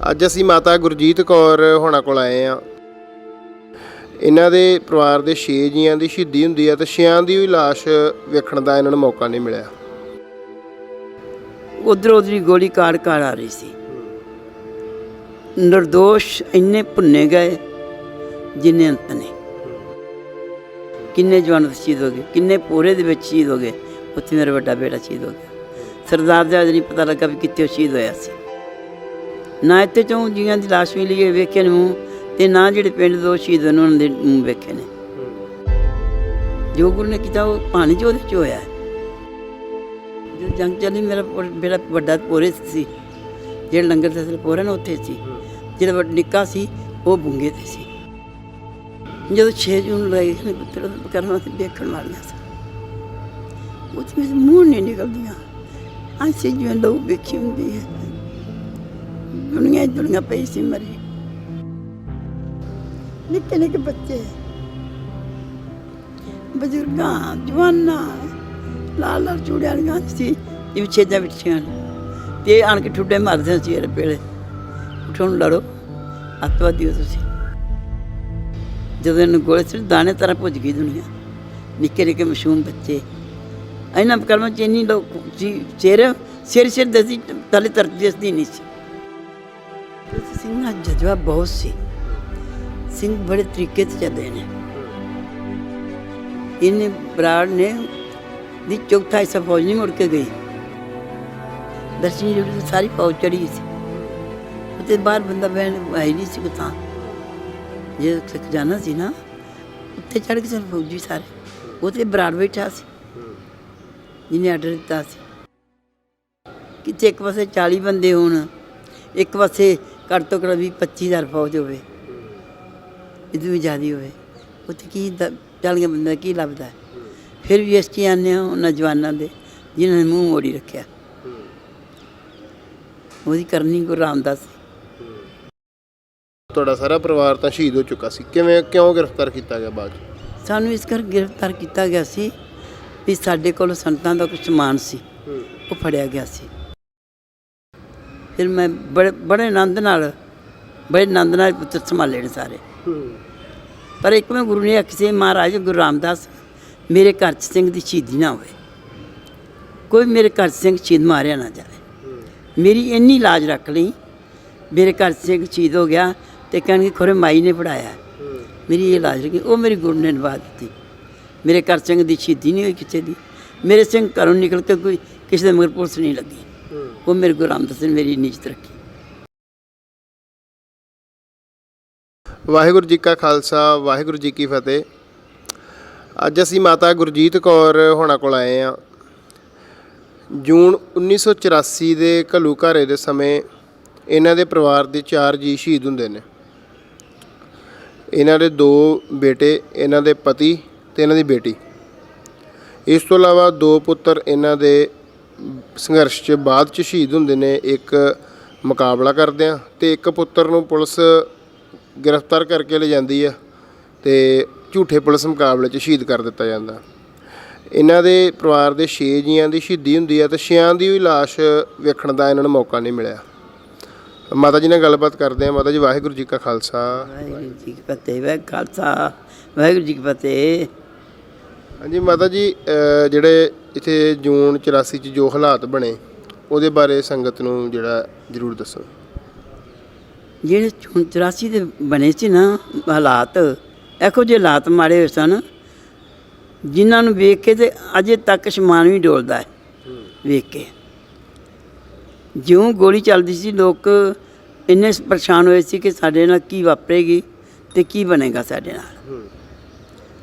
ਅੱਜ ਅਸੀਂ ਮਾਤਾ ਗੁਰਜੀਤ ਕੌਰ ਹੋਣਾ ਕੋਲ ਆਏ ਹਾਂ। ਇਹਨਾਂ ਦੇ ਪਰਿਵਾਰ ਦੇ 6 ਜੀਆਂ ਦੀ ਸ਼ਹੀਦੀ ਹੁੰਦੀ ਹੈ ਤੇ 6 ਦੀ ਵੀ ਲਾਸ਼ ਵੇਖਣ ਦਾ ਇਹਨਾਂ ਨੂੰ ਮੌਕਾ ਨਹੀਂ ਮਿਲਿਆ। ਉਧਰੋਂ ਗੋਲੀ ਕਾੜ ਆ ਰਹੀ ਸੀ। ਨਿਰਦੋਸ਼ ਇੰਨੇ ਭੁੰਨੇ ਗਏ ਜਿੰਨੇ ਅੰਤ ਨੇ। ਕਿੰਨੇ ਜਵਾਨ ਸ਼ਹੀਦ ਹੋ ਗਏ, ਕਿੰਨੇ ਪੂਰੇ ਦੇ ਵਿੱਚ ਸ਼ਹੀਦ ਹੋ ਗਏ। ਉੱਥੇ ਮੇਰਾ ਵੱਡਾ ਬੇਟਾ ਸ਼ਹੀਦ ਹੋ ਗਿਆ। ਸਰਦਾਰ ਦਾ ਨਹੀਂ ਪਤਾ ਲੱਗਾ ਵੀ ਕਿੱਥੇ ਸ਼ਹੀਦ ਹੋਇਆ ਸੀ। ਨਾ ਇੱਥੇ ਚੋਂ ਜੀਆਂ ਦੀ ਲਾਸ਼ ਮਿਲੀ ਹੈ ਵੇਖੇ ਨੇ ਮੂੰਹ, ਤੇ ਨਾ ਜਿਹੜੇ ਪਿੰਡ ਦੋ ਸ਼ਹੀਦ ਹੋਏ ਉਹਨਾਂ ਦੇ ਮੂੰਹ ਵੇਖੇ ਨੇ। ਜੋ ਗੁਰੂ ਨੇ ਕੀਤਾ ਉਹ ਪਾਣੀ 'ਚ ਉਹਦੇ 'ਚ ਹੋਇਆ। ਜਦੋਂ ਜੰਗ ਚੱਲੀ ਮੇਰਾ ਬੇਟਾ ਵੱਡਾ ਪੋਰੇ ਸੀ, ਜਿਹੜਾ ਲੰਗਰ ਦੇ ਪੋਰੇ ਨੇ ਉੱਥੇ ਸੀ। ਜਿਹੜਾ ਨਿੱਕਾ ਸੀ ਉਹ ਬੁੰਗੇ 'ਤੇ ਸੀ। ਜਦੋਂ 6 ਜੂਨ ਲਾਈ ਪੁੱਤਰ ਕਰਨਾ ਤੇ ਦੇਖਣ ਵਾਲੀਆਂ ਸੀ, ਉਹਦੇ ਵਿੱਚ ਮੂੰਹ ਨਹੀਂ ਨਿਕਲਦੀਆਂ। ਅਸੀਂ ਜਿਵੇਂ ਲੋਕ ਵੇਖੀ ਹੁੰਦੀ ਹੈ, ਦੁਨੀਆ ਪਈ ਸੀ ਮਰੀ। ਨਿੱਕੇ ਨਿੱਕੇ ਬੱਚੇ, ਬਜ਼ੁਰਗਾਂ, ਜਵਾਨਾਂ, ਲਾਲ ਲਾਲ ਚੂੜਿਆਂ ਵਾਲੀਆਂ ਸੀ ਜਿਵੇਂ ਛੇਜਾਂ ਬਿੱਠੀਆਂ ਨੇ, ਤੇ ਆਣ ਕੇ ਠੁੱਡੇ ਮਾਰਦੇ ਸੀ। ਇਹਦੇ ਪੇਲੇ ਉੱਠੋ ਨੂੰ ਲੜੋ, ਅੱਤਵਾਦੀ ਹੋ ਤੁਸੀਂ। ਜਦੋਂ ਇਹਨੂੰ ਗੋਲੇ ਸਿਰ ਦਾਣੇ ਤਰ੍ਹਾਂ ਭੁੱਜ ਗਈ ਦੁਨੀਆ। ਨਿੱਕੇ ਨਿੱਕੇ ਮਾਸੂਮ ਬੱਚੇ, ਇਹਨਾਂ ਕਰਮਾਂ 'ਚ ਇੰਨੀ ਲੋਕ ਸਿਰ ਦਸੀ ਤਲੇ ਤਰਦੀ ਨਹੀਂ ਸੀ। ਸਿੰਘ ਦਾ ਜਜ਼ਬਾ ਬਹੁਤ ਸੀ। ਸਿੰਘ ਬੜੇ ਤਰੀਕੇ ਤੇ ਚੱਲਦੇ ਨੇ। ਇਹਨੇ ਬਰਾੜ ਨੇ ਦੀ ਚੌਥਾ ਹਿੱਸਾ ਫੌਜ ਨਹੀਂ ਮੁੜ ਕੇ ਗਈ। ਦਰਸ਼ਨੀ ਜਿਹੜੀ ਸਾਰੀ ਫੌਜ ਚੜੀ ਸੀ। ਉੱਤੇ ਬਾਹਰ ਬੰਦਾ ਬਹਿਣ ਆਈ ਨਹੀਂ ਸੀ ਕਿਤਾ। ਜੇ ਉੱਥੇ ਖਜ਼ਾਨਾ ਸੀ ਨਾ, ਉੱਤੇ ਚੜ੍ਹ ਕੇ ਸਾਨੂੰ ਫੌਜੀ ਸਾਰੇ। ਉੱਥੇ ਬਰਾੜ ਬੈਠਾ ਸੀ ਜਿਹਨੇ ਆਰਡਰ ਦਿੱਤਾ ਸੀ। ਕਿਤੇ ਇੱਕ ਪਾਸੇ 40 ਬੰਦੇ ਹੋਣ, ਇੱਕ ਪਾਸੇ ਘੱਟ ਤੋਂ ਘੱਟ 20-25 ਹਜ਼ਾਰ ਫੌਜ ਹੋਵੇ, ਇਹਦੋਂ ਵੀ ਜ਼ਿਆਦਾ ਹੋਵੇ। ਉੱਥੇ ਕੀ 40 ਬੰਦੇ ਕੀ ਲੱਭਦਾ। ਫਿਰ ਵੀ ਅਸੀਂ ਆਉਂਦੇ ਹਾਂ ਉਹਨਾਂ ਜਵਾਨਾਂ ਦੇ ਜਿਨ੍ਹਾਂ ਨੇ ਮੂੰਹ ਮੋੜੀ ਰੱਖਿਆ। ਉਹਦੀ ਕਰਨੀ ਗੁਰੂ ਰਾਮਦਾਸ ਸੀ। ਤੁਹਾਡਾ ਸਾਰਾ ਪਰਿਵਾਰ ਤਾਂ ਸ਼ਹੀਦ ਹੋ ਚੁੱਕਾ ਸੀ, ਕਿਉਂ ਗ੍ਰਿਫਤਾਰ ਕੀਤਾ ਗਿਆ ਬਾਅਦ 'ਚ? ਸਾਨੂੰ ਇਸ ਕਰਕੇ ਗ੍ਰਿਫਤਾਰ ਕੀਤਾ ਗਿਆ ਸੀ ਵੀ ਸਾਡੇ ਕੋਲ ਸੰਤਾਂ ਦਾ ਕੁਝ ਸਮਾਨ ਸੀ, ਉਹ ਫੜਿਆ ਗਿਆ ਸੀ। ਫਿਰ ਮੈਂ ਬੜੇ ਆਨੰਦ ਨਾਲ ਪੁੱਤਰ ਸੰਭਾਲੇ ਨੇ ਸਾਰੇ। ਪਰ ਇੱਕ ਮੈਂ ਗੁਰੂ ਨੇ ਆਖਿਆ ਸੀ, ਮਹਾਰਾਜ ਗੁਰੂ ਰਾਮਦਾਸ ਮੇਰੇ ਘਰ 'ਚ ਸਿੰਘ ਦੀ ਸ਼ਹੀਦੀ ਨਾ ਹੋਵੇ, ਕੋਈ ਮੇਰੇ ਘਰ 'ਚ ਸਿੰਘ ਸ਼ਹੀਦ ਮਾਰਿਆ ਨਾ ਜਾਵੇ। ਮੇਰੀ ਇੰਨੀ ਲਾਜ ਰੱਖ ਲਈ। ਮੇਰੇ ਘਰ 'ਚ ਸਿੰਘ ਸ਼ਹੀਦ ਹੋ ਗਿਆ ਤੇ ਕਹਿਣਗੇ ਖੋਰੇ ਮਾਈ ਨੇ ਪੜ੍ਹਾਇਆ। ਮੇਰੀ ਇਹ ਲਾਜ ਰੱਖੀ, ਉਹ ਮੇਰੀ ਗੁਰੂ ਨੇ ਨਿਭਾ ਦਿੱਤੀ। ਮੇਰੇ ਘਰ ਸਿੰਘ ਦੀ ਸ਼ਹੀਦੀ ਨਹੀਂ ਹੋਈ ਕਿਸੇ ਦੀ। ਮੇਰੇ ਸਿੰਘ ਘਰੋਂ ਨਿਕਲ ਕੇ ਕੋਈ ਕਿਸੇ ਦੇ ਮਗਰ ਪੁਲਿਸ ਨਹੀਂ ਲੱਗੀ। ਉਹ ਮੇਰੇ ਗੁਰੂ ਰਾਮਦਾਸ ਨੇ ਮੇਰੀ ਇੱਜ਼ਤ ਰੱਖੀ। ਵਾਹਿਗੁਰੂ ਜੀ ਕਾ ਖਾਲਸਾ, ਵਾਹਿਗੁਰੂ ਜੀ ਕੀ ਫਤਿਹ। ਅੱਜ ਅਸੀਂ ਮਾਤਾ ਗੁਰਜੀਤ ਕੌਰ ਹੋਣਾ ਕੋਲ ਆਏ ਹਾਂ। ਜੂਨ 1984 ਦੇ ਘੱਲੂਘਾਰੇ ਦੇ ਸਮੇਂ ਇਹਨਾਂ ਦੇ ਪਰਿਵਾਰ ਦੇ 4 ਜੀ ਸ਼ਹੀਦ ਹੁੰਦੇ ਨੇ। ਇਹਨਾਂ ਦੇ 2 ਬੇਟੇ, ਇਹਨਾਂ ਦੇ ਪਤੀ ਅਤੇ ਇਹਨਾਂ ਦੀ ਬੇਟੀ। ਇਸ ਤੋਂ ਇਲਾਵਾ 2 ਪੁੱਤਰ ਇਹਨਾਂ ਦੇ ਸੰਘਰਸ਼ 'ਚ ਬਾਅਦ 'ਚ ਸ਼ਹੀਦ ਹੁੰਦੇ ਨੇ। ਇੱਕ ਮੁਕਾਬਲਾ ਕਰਦਿਆਂ ਅਤੇ ਇੱਕ ਪੁੱਤਰ ਨੂੰ ਪੁਲਿਸ ਗ੍ਰਿਫਤਾਰ ਕਰਕੇ ਲੈ ਜਾਂਦੀ ਆ ਅਤੇ ਝੂਠੇ ਪੁਲਿਸ ਮੁਕਾਬਲੇ 'ਚ ਸ਼ਹੀਦ ਕਰ ਦਿੱਤਾ ਜਾਂਦਾ। ਇਹਨਾਂ ਦੇ ਪਰਿਵਾਰ ਦੇ 6 ਜੀਆਂ ਦੀ ਸ਼ਹੀਦੀ ਹੁੰਦੀ ਹੈ ਤੇ 6 ਦੀ ਵੀ ਲਾਸ਼ ਵੇਖਣ ਦਾ ਇਹਨਾਂ ਨੂੰ ਮੌਕਾ ਨਹੀਂ ਮਿਲਿਆ। ਮਾਤਾ ਜੀ ਨਾਲ ਗੱਲਬਾਤ ਕਰਦੇ ਹਾਂ। ਮਾਤਾ ਜੀ, ਵਾਹਿਗੁਰੂ ਜੀ ਕਾ ਖਾਲਸਾ, ਵਾਹਿਗੁਰੂ ਜੀ ਕੀ ਫਤਿਹ। ਵਾਹਿਗੁਰੂ ਜੀ ਕੀ ਫਤਿਹ। ਹਾਂਜੀ ਮਾਤਾ ਜੀ, ਜਿਹੜੇ ਇੱਥੇ ਜੂਨ 84 'ਚ ਜੋ ਹਾਲਾਤ ਬਣੇ ਉਹਦੇ ਬਾਰੇ ਸੰਗਤ ਨੂੰ ਜਿਹੜਾ ਜ਼ਰੂਰ ਦੱਸੋ। ਜਿਹੜੇ ਜੂਨ 84 ਦੇ ਬਣੇ ਸੀ ਨਾ ਹਾਲਾਤ, ਇਹੋ ਜਿਹੇ ਹਾਲਾਤ ਮਾੜੇ ਹੋਏ ਸਨ ਜਿਨ੍ਹਾਂ ਨੂੰ ਵੇਖ ਕੇ ਤੇ ਅਜੇ ਤੱਕ ਅਸਮਾਨ ਵੀ ਡੋਲਦਾ ਹੈ। ਵੇਖ ਕੇ ਜਿਉਂ ਗੋਲੀ ਚੱਲਦੀ ਸੀ, ਲੋਕ ਇੰਨੇ ਪਰੇਸ਼ਾਨ ਹੋਏ ਸੀ ਕਿ ਸਾਡੇ ਨਾਲ ਕੀ ਵਾਪਰੇਗੀ ਅਤੇ ਕੀ ਬਣੇਗਾ ਸਾਡੇ ਨਾਲ।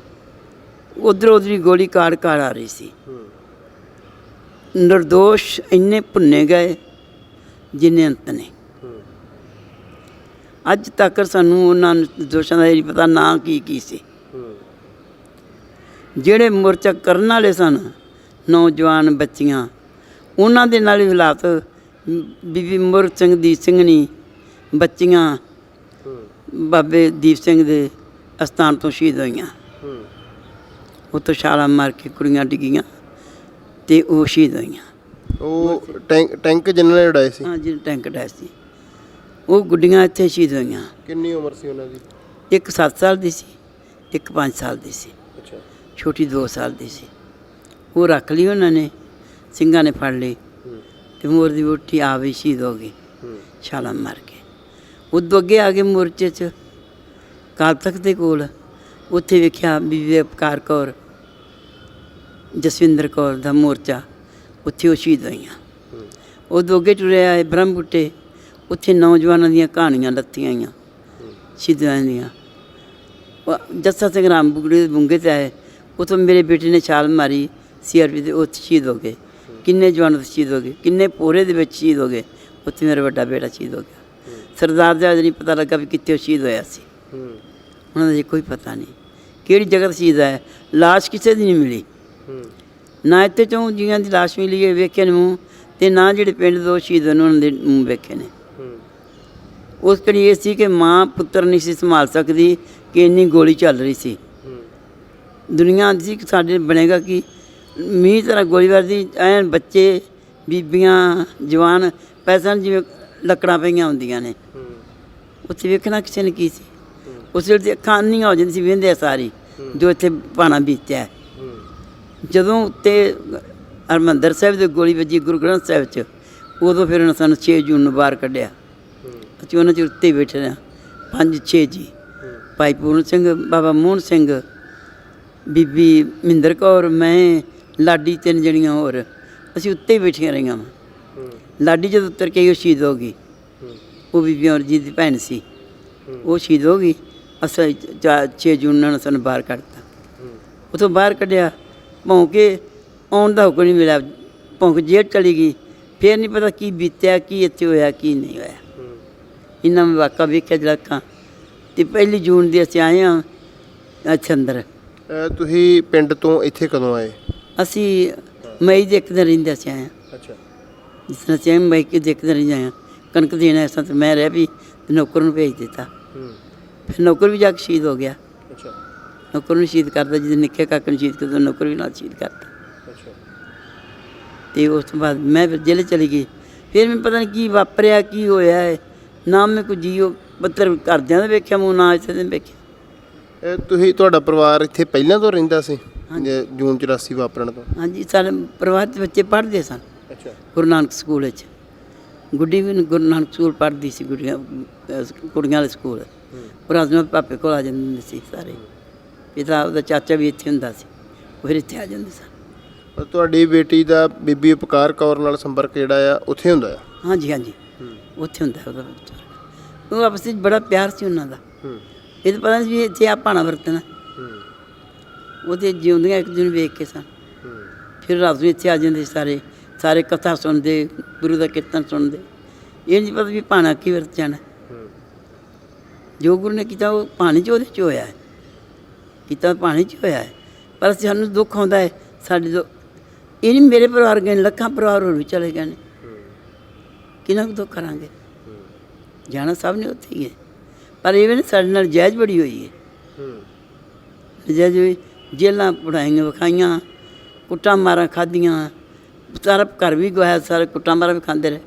ਉਧਰੋਂ ਗੋਲੀ ਕਾੜ ਆ ਰਹੀ ਸੀ। ਨਿਰਦੋਸ਼ ਇੰਨੇ ਭੁੰਨੇ ਗਏ ਜਿੰਨੇ ਅੰਤ ਨੇ। ਅੱਜ ਤੱਕ ਸਾਨੂੰ ਉਹਨਾਂ ਦੋਸ਼ਾਂ ਦਾ ਇਹ ਪਤਾ ਨਾ ਕੀ ਸੀ। ਜਿਹੜੇ ਮੋਰਚਾ ਕਰਨ ਵਾਲੇ ਸਨ, ਨੌਜਵਾਨ ਬੱਚੀਆਂ, ਉਹਨਾਂ ਦੇ ਨਾਲ ਵੀ ਹਾਲਾਤ। ਬੀਬੀ ਮੁਰ ਸਿੰਘ ਦੀ ਸਿੰਘਣੀ, ਬੱਚੀਆਂ ਬਾਬੇ ਦੀਪ ਸਿੰਘ ਦੇ ਅਸਥਾਨ ਤੋਂ ਸ਼ਹੀਦ ਹੋਈਆਂ। ਉੱਥੋਂ ਛਾਲਾਂ ਮਾਰ ਕੇ ਕੁੜੀਆਂ ਡਿੱਗੀਆਂ ਅਤੇ ਉਹ ਸ਼ਹੀਦ ਹੋਈਆਂ। ਉਹ ਟੈਂਕ ਜਿਹਨਾਂ ਨੇ ਉਡਾਏ ਸੀ? ਹਾਂ, ਜਿਹਨੇ ਟੈਂਕ ਉਡਾਏ ਸੀ। ਉਹ ਗੁੱਡੀਆਂ ਇੱਥੇ ਸ਼ਹੀਦ ਹੋਈਆਂ। ਕਿੰਨੀ ਉਮਰ ਸੀ ਉਹਨਾਂ ਦੀ? ਇੱਕ 7 ਸਾਲ ਦੀ ਸੀ, ਇੱਕ 5 ਸਾਲ ਦੀ ਸੀ, ਅੱਛਾ। ਛੋਟੀ 2 ਸਾਲ ਦੀ ਸੀ। ਉਹ ਰੱਖ ਲਈ ਉਹਨਾਂ ਨੇ, ਸਿੰਘਾਂ ਨੇ ਫੜ ਲਈ ਤੇ ਮੋਰ ਦੀ ਵਹੁਟੀ ਆਪ ਹੀ ਸ਼ਹੀਦ ਹੋ ਗਈ ਛਾਲਾਂ ਮਾਰ ਕੇ। ਉਦੋਂ ਅੱਗੇ ਆ ਗਏ ਮੋਰਚੇ 'ਚ ਅਕਾਲ ਤਖ਼ਤ ਦੇ ਕੋਲ, ਉੱਥੇ ਵੇਖਿਆ ਬੀਬੀ ਉਪਕਾਰ ਕੌਰ, ਜਸਵਿੰਦਰ ਕੌਰ ਦਾ ਮੋਰਚਾ, ਉੱਥੇ ਉਹ ਸ਼ਹੀਦ ਹੋਈਆਂ। ਉਦੋਂ ਅੱਗੇ ਟੁਰਿਆ ਹੈ ਬ੍ਰਹਮ ਬੁੱਟੇ, ਉੱਥੇ ਨੌਜਵਾਨਾਂ ਦੀਆਂ ਕਹਾਣੀਆਂ ਲੱਥੀਆਂ ਆਈਆਂ ਸ਼ਹੀਦਾਂ ਦੀਆਂ। ਜੱਸਾ ਸਿੰਘ ਰਾਮ ਬੁਗੜੇ ਦੇ ਬੁੰਗੇ 'ਤੇ ਆਏ, ਉੱਥੋਂ ਮੇਰੇ ਬੇਟੇ ਨੇ ਛਾਲ ਮਾਰੀ CRP ਦੇ, ਉੱਥੇ ਸ਼ਹੀਦ ਹੋ ਗਏ। ਕਿੰਨੇ ਜਵਾਨ ਸ਼ਹੀਦ ਹੋ ਗਏ, ਕਿੰਨੇ ਪੋਰੇ ਦੇ ਵਿੱਚ ਸ਼ਹੀਦ ਹੋ ਗਏ। ਉੱਥੇ ਮੇਰਾ ਵੱਡਾ ਬੇਟਾ ਸ਼ਹੀਦ ਹੋ ਗਿਆ। ਸਰਦਾਰ ਦਾ ਨਹੀਂ ਪਤਾ ਲੱਗਾ ਵੀ ਕਿੱਥੇ ਉਹ ਸ਼ਹੀਦ ਹੋਇਆ ਸੀ। ਉਹਨਾਂ ਦਾ ਕੋਈ ਪਤਾ ਨਹੀਂ ਕਿਹੜੀ ਜਗ੍ਹਾ 'ਤੇ ਸ਼ਹੀਦ ਹੈ। ਲਾਸ਼ ਕਿਸੇ ਦੀ ਨਹੀਂ ਮਿਲੀ, ਨਾ ਇੱਥੇ ਚੋਂ ਜੀਆਂ ਦੀ ਲਾਸ਼ ਮਿਲੀ ਹੈ ਵੇਖੇ ਨੇ ਮੂੰਹ, ਅਤੇ ਨਾ ਜਿਹੜੇ ਪਿੰਡ ਦੋ ਸ਼ਹੀਦ ਹੋਏ ਉਹਨਾਂ ਦੇ ਮੂੰਹ ਵੇਖੇ ਨੇ। ਉਸ ਘੜੀ ਇਹ ਸੀ ਕਿ ਮਾਂ ਪੁੱਤਰ ਨਹੀਂ ਸੀ ਸੰਭਾਲ ਸਕਦੀ ਕਿ ਇੰਨੀ ਗੋਲੀ ਚੱਲ ਰਹੀ ਸੀ। ਦੁਨੀਆ ਆਉਂਦੀ ਸੀ ਕਿ ਸਾਡੇ ਬਣੇਗਾ ਕਿ ਮੀਂਹ ਤਰ੍ਹਾਂ ਗੋਲੀ ਵੱਜਦੀ, ਐਨ ਬੱਚੇ ਬੀਬੀਆਂ ਜਵਾਨ ਪੈਸਾ ਜਿਵੇਂ ਲੱਕੜਾਂ ਪਈਆਂ ਹੁੰਦੀਆਂ ਨੇ। ਉੱਥੇ ਵੇਖਣਾ ਕਿਸੇ ਨੇ ਕੀ ਸੀ। ਉਸ ਵੇਲੇ ਅੱਖਾਂ ਅੰਨੀਆਂ ਹੋ ਜਾਂਦੀ ਸੀ, ਵਹਿੰਦੇ ਆ ਸਾਰੀ ਜੋ ਇੱਥੇ ਭਾਣਾ ਬੀਤਿਆ। ਜਦੋਂ ਉੱਤੇ ਹਰਿਮੰਦਰ ਸਾਹਿਬ ਦੇ ਗੋਲੀ ਵੱਜੀ ਗੁਰੂ ਗ੍ਰੰਥ ਸਾਹਿਬ 'ਚ, ਉਦੋਂ ਫਿਰ ਉਹਨਾਂ ਸਾਨੂੰ 6 ਜੂਨ ਨੂੰ ਬਾਹਰ ਕੱਢਿਆ। ਅਸੀਂ ਉਹਨਾਂ 'ਚ ਉੱਤੇ ਬੈਠੇ ਰਹੇ 5-6 ਜੀ, ਭਾਈ ਪੂਰਨ ਸਿੰਘ, ਬਾਬਾ ਮੋਹਨ ਸਿੰਘ, ਬੀਬੀ ਮਹਿੰਦਰ ਕੌਰ, ਮੈਂ, ਲਾਡੀ, 3 ਜਣੀਆਂ ਹੋਰ, ਅਸੀਂ ਉੱਤੇ ਹੀ ਬੈਠੀਆਂ ਰਹੀਆਂ ਵਾ। ਲਾਡੀ ਜਦੋਂ ਉੱਤਰ ਕੇ ਉਹ ਸ਼ਹੀਦ ਹੋ ਗਈ, ਉਹ ਬੀਬੀ ਔਰ ਜੀ ਦੀ ਭੈਣ ਸੀ, ਉਹ ਸ਼ਹੀਦ ਹੋ ਗਈ। ਅਸੀਂ 6 ਜੂਨ ਨੂੰ ਸਾਨੂੰ ਬਾਹਰ ਕੱਢਤਾ। ਉੱਥੋਂ ਬਾਹਰ ਕੱਢਿਆ, ਭੌਂ ਕੇ ਆਉਣ ਦਾ ਹੁਕਮ ਨਹੀਂ ਮਿਲਿਆ, ਭੌਂਕ ਜੇਲ੍ਹ ਚਲੀ ਗਈ। ਫਿਰ ਨਹੀਂ ਪਤਾ ਕੀ ਬੀਤਿਆ, ਕੀ ਇੱਥੇ ਹੋਇਆ, ਕੀ ਨਹੀਂ ਹੋਇਆ। ਇਹਨਾਂ ਮੈਂ ਵਾਕਾ ਵੇਖਿਆ ਜਿਹੜਾ ਅੱਖਾਂ। ਅਤੇ 1 ਜੂਨ ਦੀ ਅਸੀਂ ਆਏ ਹਾਂ ਇੱਥੇ ਅੰਦਰ। ਤੁਸੀਂ ਪਿੰਡ ਤੋਂ ਇੱਥੇ ਕਦੋਂ ਆਏ? ਅਸੀਂ ਮਈ ਦੇ 1 ਦਿਨ ਰਹਿੰਦੇ ਅਸੀਂ ਆਏ ਹਾਂ। ਅੱਛਾ। ਜਿਸ ਤਰ੍ਹਾਂ ਅਸੀਂ ਮਈ ਦੇ 1 ਦਿਨ ਰਹਿੰਦੇ ਆਏ ਹਾਂ। ਕਣਕ ਦੇਣਾ ਇਸ ਤਰ੍ਹਾਂ ਮੈਂ ਰਹਿ ਵੀ ਨੌਕਰ ਨੂੰ ਭੇਜ ਦਿੱਤਾ। ਫਿਰ ਨੌਕਰ ਵੀ ਜਾ ਕੇ ਸ਼ਹੀਦ ਹੋ ਗਿਆ। ਅੱਛਾ। ਨੌਕਰ ਨੂੰ ਸ਼ਹੀਦ ਕਰਦਾ, ਜਿਹਦੇ ਨਿੱਕੇ ਕਾਕੇ ਨੂੰ ਸ਼ਹੀਦ ਕਰਦਾ, ਨੌਕਰ ਵੀ ਨਾਲ ਸ਼ਹੀਦ ਕਰਤਾ। ਅੱਛਾ। ਅਤੇ ਉਸ ਤੋਂ ਬਾਅਦ ਮੈਂ ਫਿਰ ਜੇਲ੍ਹ ਚਲੀ ਗਈ। ਫਿਰ ਮੈਨੂੰ ਪਤਾ ਨਹੀਂ ਕੀ ਵਾਪਰਿਆ, ਕੀ ਹੋਇਆ ਹੈ। ਨਾ ਮੈਂ ਕੋਈ ਜੀਓ ਪੱਤਰ ਘਰਦਿਆਂ ਦਾ ਵੇਖਿਆ ਮੂੰਹ, ਨਾ ਇੱਥੇ ਦੇ ਵੇਖਿਆ। ਤੁਹਾਡਾ ਪਰਿਵਾਰ ਇੱਥੇ ਪਹਿਲਾਂ ਤੋਂ ਰਹਿੰਦਾ ਸੀ ਜੂਨ 84 ਵਾਪਰਨ ਤੋਂ? ਹਾਂਜੀ, ਸਾਡੇ ਪਰਿਵਾਰ ਦੇ ਬੱਚੇ ਪੜ੍ਹਦੇ ਸਨ। ਅੱਛਾ। ਗੁਰੂ ਨਾਨਕ ਸਕੂਲ ਵਿੱਚ। ਗੁੱਡੀ ਵੀ ਗੁਰੂ ਨਾਨਕ ਸਕੂਲ ਪੜ੍ਹਦੀ ਸੀ, ਕੁੜੀਆਂ ਵਾਲੇ ਸਕੂਲ। ਉਹ ਰਾਜਮਾ ਪਾਪੇ ਕੋਲ ਆ ਜਾਂਦੇ ਹੁੰਦੇ ਸੀ ਸਾਰੇ। ਪਿਤਾ ਉਹਦਾ ਚਾਚਾ ਵੀ ਇੱਥੇ ਹੁੰਦਾ ਸੀ, ਉਹ ਫਿਰ ਇੱਥੇ ਆ ਜਾਂਦੇ ਸਨ। ਤੁਹਾਡੀ ਬੇਟੀ ਦਾ ਬੀਬੀ ਉਪਕਾਰ ਕੌਰ ਨਾਲ ਸੰਪਰਕ ਜਿਹੜਾ ਆ ਉੱਥੇ ਹੁੰਦਾ ਆ? ਹਾਂਜੀ ਹਾਂਜੀ, ਉੱਥੇ ਹੁੰਦਾ ਉਹਦਾ। ਉਹ ਆਪਸ ਵਿੱਚ ਬੜਾ ਪਿਆਰ ਸੀ ਉਹਨਾਂ ਦਾ। ਇਹ ਤਾਂ ਪਤਾ ਨਹੀਂ ਵੀ ਇੱਥੇ ਆ ਭਾਣਾ ਵਰਤਣਾ। ਉਹਦੇ ਜਿਉਂਦੀਆਂ ਇੱਕ ਦਿਨ ਵੇਖ ਕੇ ਸਨ। ਫਿਰ ਰਾਤ ਨੂੰ ਇੱਥੇ ਆ ਜਾਂਦੇ ਸਾਰੇ, ਸਾਰੇ ਕਥਾ ਸੁਣਦੇ, ਗੁਰੂ ਦਾ ਕੀਰਤਨ ਸੁਣਦੇ। ਇਹ ਨਹੀਂ ਪਤਾ ਵੀ ਭਾਣਾ ਕੀ ਵਰਤ ਜਾਣਾ। ਜੋ ਗੁਰੂ ਨੇ ਕੀਤਾ ਉਹ ਪਾਣੀ 'ਚ, ਉਹਦੇ 'ਚ ਹੋਇਆ ਹੈ। ਕੀਤਾ ਪਾਣੀ 'ਚ ਹੋਇਆ ਹੈ। ਪਰ ਸਾਨੂੰ ਦੁੱਖ ਆਉਂਦਾ ਹੈ ਸਾਡੇ ਤੋਂ। ਇਹ ਨਹੀਂ ਮੇਰੇ ਪਰਿਵਾਰ ਗਏ, ਲੱਖਾਂ ਪਰਿਵਾਰ ਹੋਰ ਵੀ ਚਲੇ ਗਏ ਨੇ। ਕਿੰਨਾ ਕੁ ਦੁੱਖ ਕਰਾਂਗੇ। ਜਾਣਾ ਸਭ ਨੇ ਉੱਥੇ ਹੀ ਹੈ। ਪਰ ਇਹ ਵੀ ਸਾਡੇ ਨਾਲ ਜਾਇਜ਼ ਬੜੀ ਹੋਈ ਹੈ। ਜਾਇਜ਼ ਹੋਈ, ਜੇਲਾਂ ਪੜਾਈਆਂ ਵਿਖਾਈਆਂ, ਕੁੱਟਾਂ ਮਾਰਾਂ ਖਾਧੀਆਂ, ਸਾਰਾ ਘਰ ਵੀ ਗਵਾਇਆ, ਸਾਰੇ ਕੁੱਟਾਂ ਮਾਰਾਂ ਵੀ ਖਾਂਦੇ ਰਹੇ।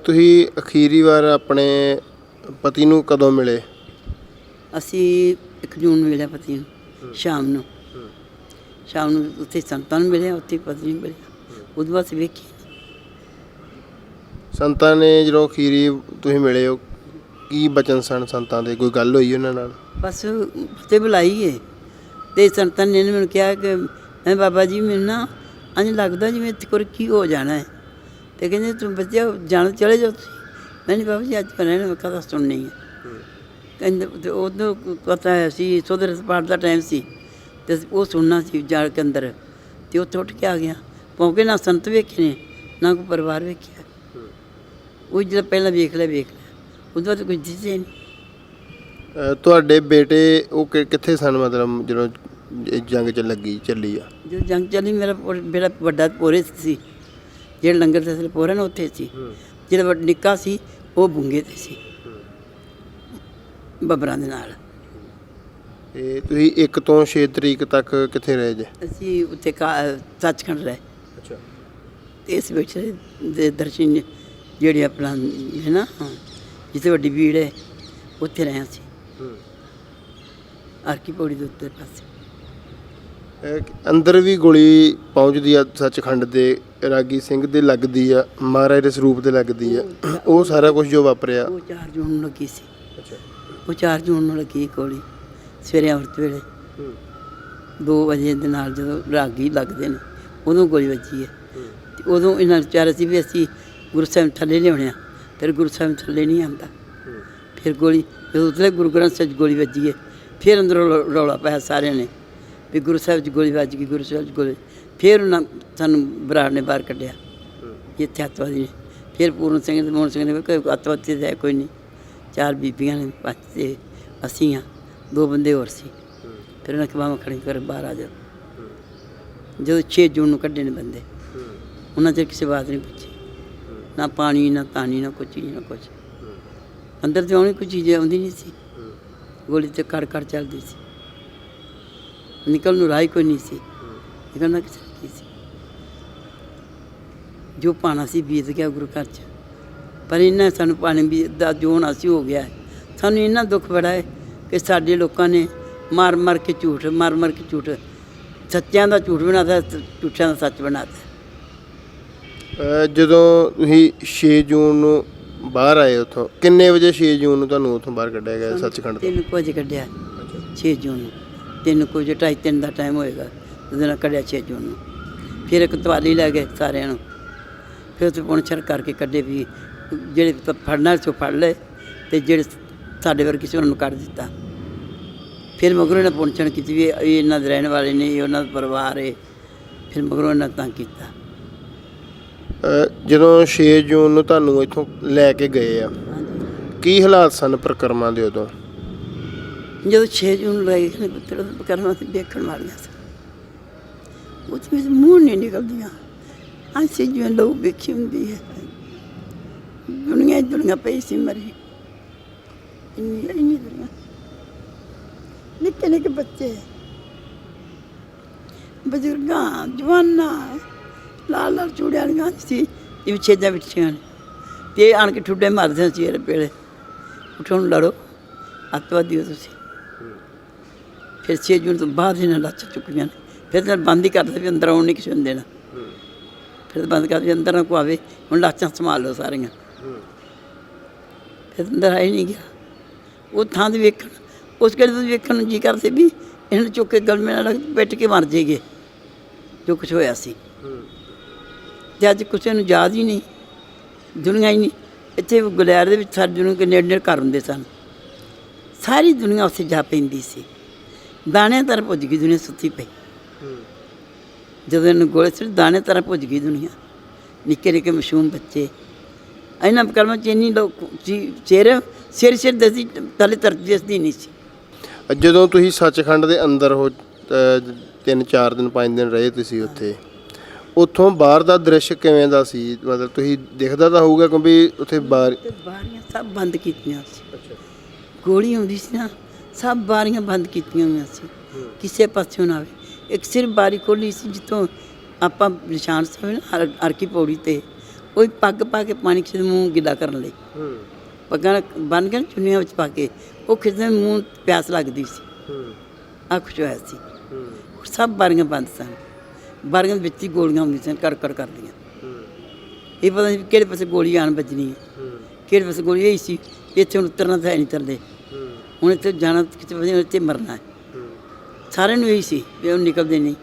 ਤੁਸੀਂ ਅਖੀਰੀ ਵਾਰ ਆਪਣੇ ਪਤੀ ਨੂੰ ਕਦੋਂ ਮਿਲੇ? ਅਸੀਂ 1 ਜੂਨ ਨੂੰ ਮਿਲਿਆ ਪਤੀ ਨੂੰ, ਸ਼ਾਮ ਨੂੰ। ਸ਼ਾਮ ਨੂੰ ਉੱਥੇ ਸੰਤਾਂ ਨੂੰ ਮਿਲਿਆ, ਉੱਥੇ ਪਤੀ ਨੂੰ ਮਿਲਿਆ। ਉਹਦੇ ਬਾਅਦ ਵੇਖੀ ਸੰਤਾਂ ਨੇ ਜਦੋਂ ਅਖੀਰੀ ਤੁਸੀਂ ਮਿਲੇ ਹੋ, ਕੀ ਬਚਨ ਸਨ ਸੰਤਾਂ ਦੇ? ਕੋਈ ਗੱਲ ਹੋਈ ਉਹਨਾਂ ਨਾਲ? ਬਸ ਫਤਿਹ ਬੁਲਾਈ ਹੈ। ਅਤੇ ਸੰਤਾਂ ਨੇ ਮੈਨੂੰ ਕਿਹਾ ਕਿ ਮੈਂ ਬਾਬਾ ਜੀ, ਮੈਨੂੰ ਨਾ ਇੰਝ ਲੱਗਦਾ ਜਿਵੇਂ ਇੱਥੇ ਕੋਲ ਕੀ ਹੋ ਜਾਣਾ ਹੈ। ਅਤੇ ਕਹਿੰਦੇ ਤੂੰ ਬੱਚਿਆ ਜਾਣ ਚਲੇ ਜਾਓ ਤੁਸੀਂ। ਮੈਂ ਨਹੀਂ ਬਾਬਾ ਜੀ ਅੱਜ ਮੈਂ ਰਹਿਣਾ, ਕਥਾ ਸੁਣਨੀ ਹੈ। ਕਹਿੰਦੇ ਅਤੇ ਉਦੋਂ ਪਤਾ ਹੈ ਸੀ ਸੋਧਰ ਪਾਠ ਦਾ ਟਾਈਮ ਸੀ, ਅਤੇ ਉਹ ਸੁਣਨਾ ਸੀ ਜਾ ਕੇ ਅੰਦਰ। ਅਤੇ ਉੱਥੇ ਉੱਠ ਕੇ ਆ ਗਿਆ, ਕਿਉਂਕਿ ਨਾ ਸੰਤ ਵੇਖੇ ਨੇ, ਨਾ ਕੋਈ ਪਰਿਵਾਰ ਵੇਖਿਆ। ਉਹ ਜਿਹੜਾ ਪਹਿਲਾਂ ਵੇਖ ਲਿਆ, ਉਹਦੇ ਬਾਅਦ ਕੁਝ ਦਿਸੇ ਨਹੀਂ। ਤੁਹਾਡੇ ਬੇਟੇ ਉਹ ਕਿੱਥੇ ਸਨ, ਮਤਲਬ ਜਦੋਂ ਜੰਗ 'ਚ ਚੱਲੀ ਆ? ਜਦੋਂ ਜੰਗ ਚੱਲੀ ਮੇਰਾ ਬੇਟਾ ਵੱਡਾ ਪੋਰੇ ਸੀ, ਜਿਹੜਾ ਲੰਗਰ ਦੇ ਪੋਰਾ ਨਾ ਉੱਥੇ ਸੀ। ਜਿਹੜਾ ਨਿੱਕਾ ਸੀ ਉਹ ਬੁੰਗੇ 'ਤੇ ਸੀ ਬੱਬਰਾਂ ਦੇ ਨਾਲ। ਅਤੇ ਤੁਸੀਂ 1 ਤੋਂ 6 ਤਰੀਕ ਤੱਕ ਕਿੱਥੇ ਰਹੇ ਜੇ? ਅਸੀਂ ਉੱਥੇ ਸੱਚਖੰਡ ਰਹੇ। ਅੱਛਾ। ਅਤੇ ਇਸ ਬੈਠੇ ਦੇ ਦਰਸ਼ਨ ਜਿਹੜੀ ਆਪਣਾ ਹੈ ਨਾ ਜਿੱਥੇ ਵੱਡੀ ਭੀੜ ਹੈ ਉੱਥੇ ਰਹੇ ਸੀ, ਆਰਕੀ ਪੌੜੀ ਦੇ ਉੱਤੇ ਪਾਸੇ। ਅੰਦਰ ਵੀ ਗੋਲੀ ਪਹੁੰਚਦੀ ਆ ਸੱਚਖੰਡ ਦੇ ਰਾਗੀ ਸਿੰਘ ਦੇ ਲੱਗਦੀ ਆ, ਮਹਾਰਾਜ ਦੇ ਸਰੂਪ ਤੇ ਲੱਗਦੀ ਆ, ਉਹ ਸਾਰਾ ਕੁਝ ਜੋ ਵਾਪਰਿਆ ਉਹ 4 ਜੂਨ ਨੂੰ ਲੱਗੀ ਸੀ। ਅੱਛਾ ਉਹ 4 ਜੂਨ ਨੂੰ ਲੱਗੀ ਗੋਲੀ ਸਵੇਰੇ ਅੰਮ੍ਰਿਤ ਵੇਲੇ 2 ਵਜੇ ਦੇ ਨਾਲ ਜਦੋਂ ਰਾਗੀ ਲੱਗਦੇ ਨੇ ਉਦੋਂ ਗੋਲੀ ਵੱਜੀ ਹੈ। ਤੇ ਉਦੋਂ ਇਹਨਾਂ ਵਿਚਾਰੇ ਸੀ ਵੀ ਅਸੀਂ ਗੁਰੂ ਸਾਹਿਬ ਥੱਲੇ ਲਿਆਉਣੇ ਆ, ਫਿਰ ਗੁਰੂ ਸਾਹਿਬ ਥੱਲੇ ਨਹੀਂ ਆਉਂਦਾ। ਫਿਰ ਗੋਲੀ ਜਦੋਂ ਉਤਲੇ ਗੁਰੂ ਗ੍ਰੰਥ ਸਾਹਿਬ 'ਚ ਗੋਲੀ ਵੱਜੀ ਹੈ, ਫਿਰ ਅੰਦਰੋਂ ਰੌਲਾ ਪਾਇਆ ਸਾਰਿਆਂ ਨੇ ਵੀ ਗੁਰੂ ਸਾਹਿਬ 'ਚ ਗੋਲੀ ਵੱਜ ਗਈ, ਗੁਰੂ ਸਾਹਿਬ 'ਚ ਗੋਲੀ। ਫਿਰ ਉਹਨਾਂ ਸਾਨੂੰ ਬਰਾੜ ਨੇ ਬਾਹਰ ਕੱਢਿਆ, ਇੱਥੇ ਅੱਤਵਾਦੀ ਨੇ। ਫਿਰ ਪੂਰਨ ਸਿੰਘ ਤੇ ਮੋਹਨ ਸਿੰਘ ਨੇ ਕੋਈ ਅੱਤਵਾਦੀ ਤਾਂ ਹੈ ਕੋਈ ਨਹੀਂ, 4 ਬੀਬੀਆਂ ਨੇ, 5 ਤੇ ਅਸੀਂ ਹਾਂ, 2 ਬੰਦੇ ਹੋਰ ਸੀ। ਫਿਰ ਉਹਨਾਂ ਬਾਹਾਂ ਖੜੀ ਕਰ ਬਾਹਰ ਆ ਜਾਓ। ਜਦੋਂ 6 ਜੂਨ ਨੂੰ ਕੱਢੇ ਨੇ ਬੰਦੇ, ਉਹਨਾਂ 'ਚ ਕਿਸੇ ਬਾਤ ਨਹੀਂ ਪੁੱਛੀ, ਨਾ ਪਾਣੀ ਨਾ ਤਾਣੀ ਨਾ ਕੋਈ ਚੀਜ਼ ਨਾ ਕੁਛ। ਅੰਦਰ ਤੇ ਆਉਣੀ ਕੋਈ ਚੀਜ਼ ਆਉਂਦੀ ਨਹੀਂ ਸੀ, ਗੋਲੀ ਤੇ ਕੜ ਕੜ ਚੱਲਦੀ ਸੀ, ਨਿਕਲ ਨੂੰ ਰਾਹ ਕੋਈ ਨਹੀਂ ਸੀ, ਨਿਕਲਣਾ ਕਿਸੇ ਕੀ ਸੀ। ਜੋ ਪਾਣਾ ਸੀ ਬੀਤ ਗਿਆ ਗੁਰੂ ਘਰ 'ਚ, ਪਰ ਇਹਨਾਂ ਸਾਨੂੰ ਪਾਣੀ ਵੀ ਦਾ ਜੋ ਹੋਣਾ ਸੀ ਹੋ ਗਿਆ ਹੈ। ਸਾਨੂੰ ਇੰਨਾ ਦੁੱਖ ਬੜਾ ਹੈ ਕਿ ਸਾਡੇ ਲੋਕਾਂ ਨੇ ਮਾਰ ਮਾਰ ਕੇ ਝੂਠ, ਮਾਰ ਮਾਰ ਕੇ ਝੂਠ, ਸੱਚਿਆਂ ਦਾ ਝੂਠ ਬਣਾਤਾ, ਝੂਠਿਆਂ ਦਾ ਸੱਚ ਬਣਾਤਾ। ਜਦੋਂ ਤੁਸੀਂ 6 ਜੂਨ ਨੂੰ ਬਾਹਰ ਆਏ ਉੱਥੋਂ, ਕਿੰਨੇ ਵਜੇ 6 ਜੂਨ ਨੂੰ ਤੁਹਾਨੂੰ ਉੱਥੋਂ ਬਾਹਰ ਕੱਢਿਆ ਗਿਆ ਸੱਚਖੰਡ ਤੋਂ? 3 ਵਜੇ ਕੱਢਿਆ 6 ਜੂਨ ਨੂੰ, 3 ਵਜੇ 2:30 ਦਾ ਟਾਈਮ ਹੋਏਗਾ ਉਹਦੇ ਨਾਲ ਕੱਢਿਆ 6 ਜੂਨ ਨੂੰ। ਫਿਰ ਇੱਕ ਤਵਾਲੀ ਲੈ ਗਏ ਸਾਰਿਆਂ ਨੂੰ, ਫਿਰ ਉੱਥੇ ਪੁਣਛੜ ਕਰਕੇ ਕੱਢੇ ਵੀ ਜਿਹੜੇ ਫੜਨਾ ਸੋ ਫੜ ਲਏ ਅਤੇ ਜਿਹੜੇ ਸਾਡੇ ਵਰਗੇ ਸੀ ਉਹਨਾਂ ਨੂੰ ਕੱਢ ਦਿੱਤਾ। ਫਿਰ ਮਗਰੋਂ ਇਹਨਾਂ ਪੁਣਛੜ ਕੀਤੀ ਵੀ ਇਹ ਇਹਨਾਂ ਦੇ ਰਹਿਣ ਵਾਲੇ ਨੇ, ਇਹ ਉਹਨਾਂ ਦਾ ਪਰਿਵਾਰ ਹੈ। ਫਿਰ ਮਗਰੋਂ ਇਹਨਾਂ ਤੰਗ ਕੀਤਾ। ਜਦੋਂ 6 ਜੂਨ ਨੂੰ ਤੁਹਾਨੂੰ ਇੱਥੋਂ ਲੈ ਕੇ ਗਏ ਆ, ਕੀ ਹਾਲਾਤ ਸਨ ਪ੍ਰਕਰਮਾਂ ਦੇ ਉਦੋਂ? ਜਦੋਂ 6 ਜੂਨ ਨੂੰ ਲੈ ਗਏ ਪੁੱਤਰ ਪ੍ਰਕਰਮਾਂ ਤੇ ਦੇਖਣ ਵਾਲੀਆਂ ਸੀ, ਉਹਦੇ ਵਿੱਚ ਮੂੰਹ ਨਹੀਂ ਨਿਕਲਦੀਆਂ, ਅਸੀਂ ਜਿਵੇਂ ਲੋਕ ਵੇਖੀ ਹੁੰਦੀ ਹੈ। ਦੁਨੀਆ ਪਈ ਸੀ ਮਰੀ, ਇੰਨੀ ਦੁਨੀਆ, ਨਿੱਕੇ ਨਿੱਕੇ ਬੱਚੇ, ਬਜ਼ੁਰਗਾਂ, ਜਵਾਨਾਂ, ਲਾਲ ਲਾਲ ਚੂੜਿਆਂ ਵਾਲੀਆਂ ਸੀ, ਜਿਵੇਂ ਛੇਜਾਂ ਬਿੱਠੀਆਂ ਨੇ, ਅਤੇ ਆਣ ਕੇ ਠੁੱਡੇ ਮਾਰਦੇ ਸੀ ਇਹਦੇ ਪੇਲੇ, ਉੱਠੋ ਨੂੰ ਲੜੋ, ਅੱਤਵਾਦੀ ਹੋ ਤੁਸੀਂ। ਫਿਰ 6 ਜੂਨ ਤੋਂ ਬਾਅਦ ਇਹਨਾਂ ਲਾਚਾਂ ਚੁੱਕੀਆਂ ਨੇ, ਫਿਰ ਤਾਂ ਬੰਦ ਹੀ ਕਰਦੇ ਵੀ ਅੰਦਰ ਆਉਣ ਨਹੀਂ ਕਿਸੇ ਨੂੰ ਦੇਣਾ। ਫਿਰ ਬੰਦ ਕਰਦੇ ਅੰਦਰ ਨਾ ਕੋਈ ਆਵੇ, ਹੁਣ ਲਾਚਾਂ ਸੰਭਾਲ ਲਓ ਸਾਰੀਆਂ। ਫਿਰ ਅੰਦਰ ਆਏ ਨਹੀਂ ਗਿਆ। ਉਹ ਥਾਂ ਦੇ ਵੇਖਣ, ਉਸ ਕਿਹੜੇ ਤੋਂ ਵੇਖਣ ਨੂੰ ਜੀ ਕਰਦੇ ਵੀ ਇਹਨਾਂ ਨੂੰ ਚੁੱਕ ਕੇ ਗਲਮੇ ਨਾਲ ਪਿੱਟ ਕੇ ਮਰ ਜਾਈਏ, ਜੋ ਕੁਛ ਹੋਇਆ ਸੀ। ਅਤੇ ਅੱਜ ਕਿਸੇ ਨੂੰ ਯਾਦ ਹੀ ਨਹੀਂ, ਦੁਨੀਆ ਹੀ ਨਹੀਂ। ਇੱਥੇ ਗੁਲੈਰ ਦੇ ਵਿੱਚ ਸਾਡੀ ਦੁਨੀਆ ਕਿੰਨੇ ਨੇੜੇ ਘਰ ਹੁੰਦੇ ਸਨ, ਸਾਰੀ ਦੁਨੀਆ ਉੱਥੇ ਜਾ ਪੈਂਦੀ ਸੀ। ਦਾਣੇ ਤਰ੍ਹਾਂ ਭੁੱਜ ਗਈ ਦੁਨੀਆ, ਸੁੱਤੀ ਪਈ। ਜਦੋਂ ਇਹਨੂੰ ਗੋਲੇ ਸੀ ਦਾਣੇ ਤਰ੍ਹਾਂ ਭੁੱਜ ਗਈ ਦੁਨੀਆ, ਨਿੱਕੇ ਨਿੱਕੇ ਮਾਸੂਮ ਬੱਚੇ। ਇਹਨਾਂ ਕਰਮਾਂ 'ਚ ਇੰਨੀ ਲੋਕ ਸਿਰ ਦੱਸਦੀ, ਥੱਲੇ ਧਰਤੀ ਦਿਸਦੀ ਨਹੀਂ ਸੀ। ਜਦੋਂ ਤੁਸੀਂ ਸੱਚਖੰਡ ਦੇ ਅੰਦਰ ਹੋ, 3-4 ਦਿਨ 5 ਦਿਨ ਰਹੇ ਤੁਸੀਂ ਉੱਥੇ, ਉੱਥੋਂ ਬਾਹਰ ਦਾ ਦ੍ਰਿਸ਼ ਕਿਵੇਂ ਦਾ ਸੀ? ਮਤਲਬ ਤੁਸੀਂ ਦਿਖਦਾ ਤਾਂ ਹੋਊਗਾ ਕਿਉਂਕਿ ਉੱਥੇ ਬਾਰੀਆਂ ਸਭ ਬੰਦ ਕੀਤੀਆਂ ਸੀ। ਗੋਲੀ ਆਉਂਦੀ ਸੀ ਨਾ, ਸਭ ਬਾਰੀਆਂ ਬੰਦ ਕੀਤੀਆਂ ਹੋਈਆਂ ਸੀ, ਕਿਸੇ ਪਾਸਿਓਂ ਨਾ ਆਵੇ। ਇੱਕ ਸਿਰਫ ਬਾਰੀ ਖੋਲ੍ਹੀ ਸੀ ਜਿੱਥੋਂ ਆਪਾਂ ਨਿਸ਼ਾਨ ਸਾਹਿਬ ਨਾ ਅਰਕੀ ਪੌੜੀ 'ਤੇ, ਉਹ ਪੱਗ ਪਾ ਕੇ ਪਾਣੀ ਖਿੱਚਦੇ ਮੂੰਹ ਗਿੱਲਾ ਕਰਨ ਲਈ, ਪੱਗਾਂ ਬੰਨ ਕੇ ਚੁੰਨੀਆਂ ਵਿੱਚ ਪਾ ਕੇ ਉਹ ਖਿੱਚਦੇ ਮੂੰਹ ਪਿਆਸ ਲੱਗਦੀ ਸੀ। ਆਹ ਕੁਛ ਹੋਇਆ ਸੀ। ਸਭ ਬਾਰੀਆਂ ਬੰਦ ਸਨ, ਬਾਰੀਆਂ ਦੇ ਵਿੱਚ ਹੀ ਗੋਲੀਆਂ ਹੁੰਦੀਆਂ ਸਨ, ਕਰ ਕਰਦੀਆਂ। ਇਹ ਪਤਾ ਨਹੀਂ ਕਿਹੜੇ ਪਾਸੇ ਗੋਲੀ ਆਣ ਵੱਜਣੀ ਹੈ, ਕਿਹੜੇ ਪਾਸੇ ਗੋਲੀ। ਇਹੀ ਸੀ ਇੱਥੇ ਹੁਣ ਉਤਰਨਾ ਤਾਂ ਹੈ ਨਹੀਂ ਥੱਲੇ, ਹੁਣ ਇੱਥੇ ਜਾਣਾ ਕਿਤੇ ਪਾਸੇ, ਇੱਥੇ ਮਰਨਾ ਹੈ। ਸਾਰਿਆਂ ਨੂੰ ਇਹੀ ਸੀ ਵੀ ਉਹ ਨਿਕਲਦੇ ਨਹੀਂ।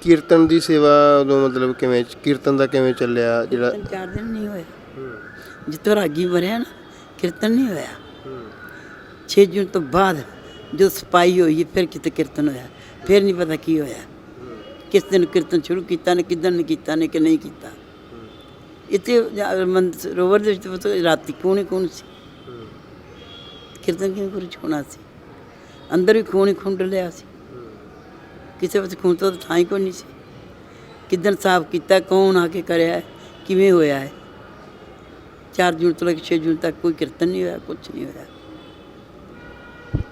ਕੀਰਤਨ ਦੀ ਸੇਵਾ ਉਦੋਂ ਮਤਲਬ ਕਿਵੇਂ, ਕੀਰਤਨ ਦਾ ਕਿਵੇਂ ਚੱਲਿਆ? ਜਿਹੜਾ 4 ਦਿਨ ਨਹੀਂ ਹੋਇਆ, ਜਿੱਥੋਂ ਰਾਗੀ ਮਰਿਆ ਨਾ, ਕੀਰਤਨ ਨਹੀਂ ਹੋਇਆ। 6 ਜੂਨ ਤੋਂ ਬਾਅਦ ਜੋ ਸਪਾਈ ਹੋਈ ਫਿਰ ਕਿਤੇ ਕੀਰਤਨ ਹੋਇਆ। ਫਿਰ ਨਹੀਂ ਪਤਾ ਕੀ ਹੋਇਆ, ਕਿਸ ਦਿਨ ਕੀਰਤਨ ਸ਼ੁਰੂ ਕੀਤਾ ਨੇ, ਕਿੱਦਣ ਨੇ ਕੀਤਾ ਨੇ ਕਿ ਨਹੀਂ ਕੀਤਾ। ਇੱਥੇ ਸਰੋਵਰ ਦੇ ਵਿੱਚ ਰਾਤੀ ਕੌਣ ਸੀ, ਕੀਰਤਨ ਕਿਵੇਂ ਕੁਝ ਹੋਣਾ ਸੀ। ਅੰਦਰ ਵੀ ਖੂਨ ਹੀ ਖੁੰਡ ਲਿਆ ਸੀ, ਕਿਸੇ ਪਾਸੇ ਖੂਨ ਤੋਂ ਥਾਂ ਹੀ ਕੋਈ ਨਹੀਂ ਸੀ। ਕਿੱਦਣ ਸਾਫ਼ ਕੀਤਾ, ਕੌਣ ਆ ਕੇ ਕਰਿਆ, ਕਿਵੇਂ ਹੋਇਆ ਹੈ। 4 ਜੂਨ ਤੋਂ ਲੈ ਕੇ 6 ਜੂਨ ਤੱਕ ਕੋਈ ਕੀਰਤਨ ਨਹੀਂ ਹੋਇਆ, ਕੁਛ ਨਹੀਂ ਹੋਇਆ।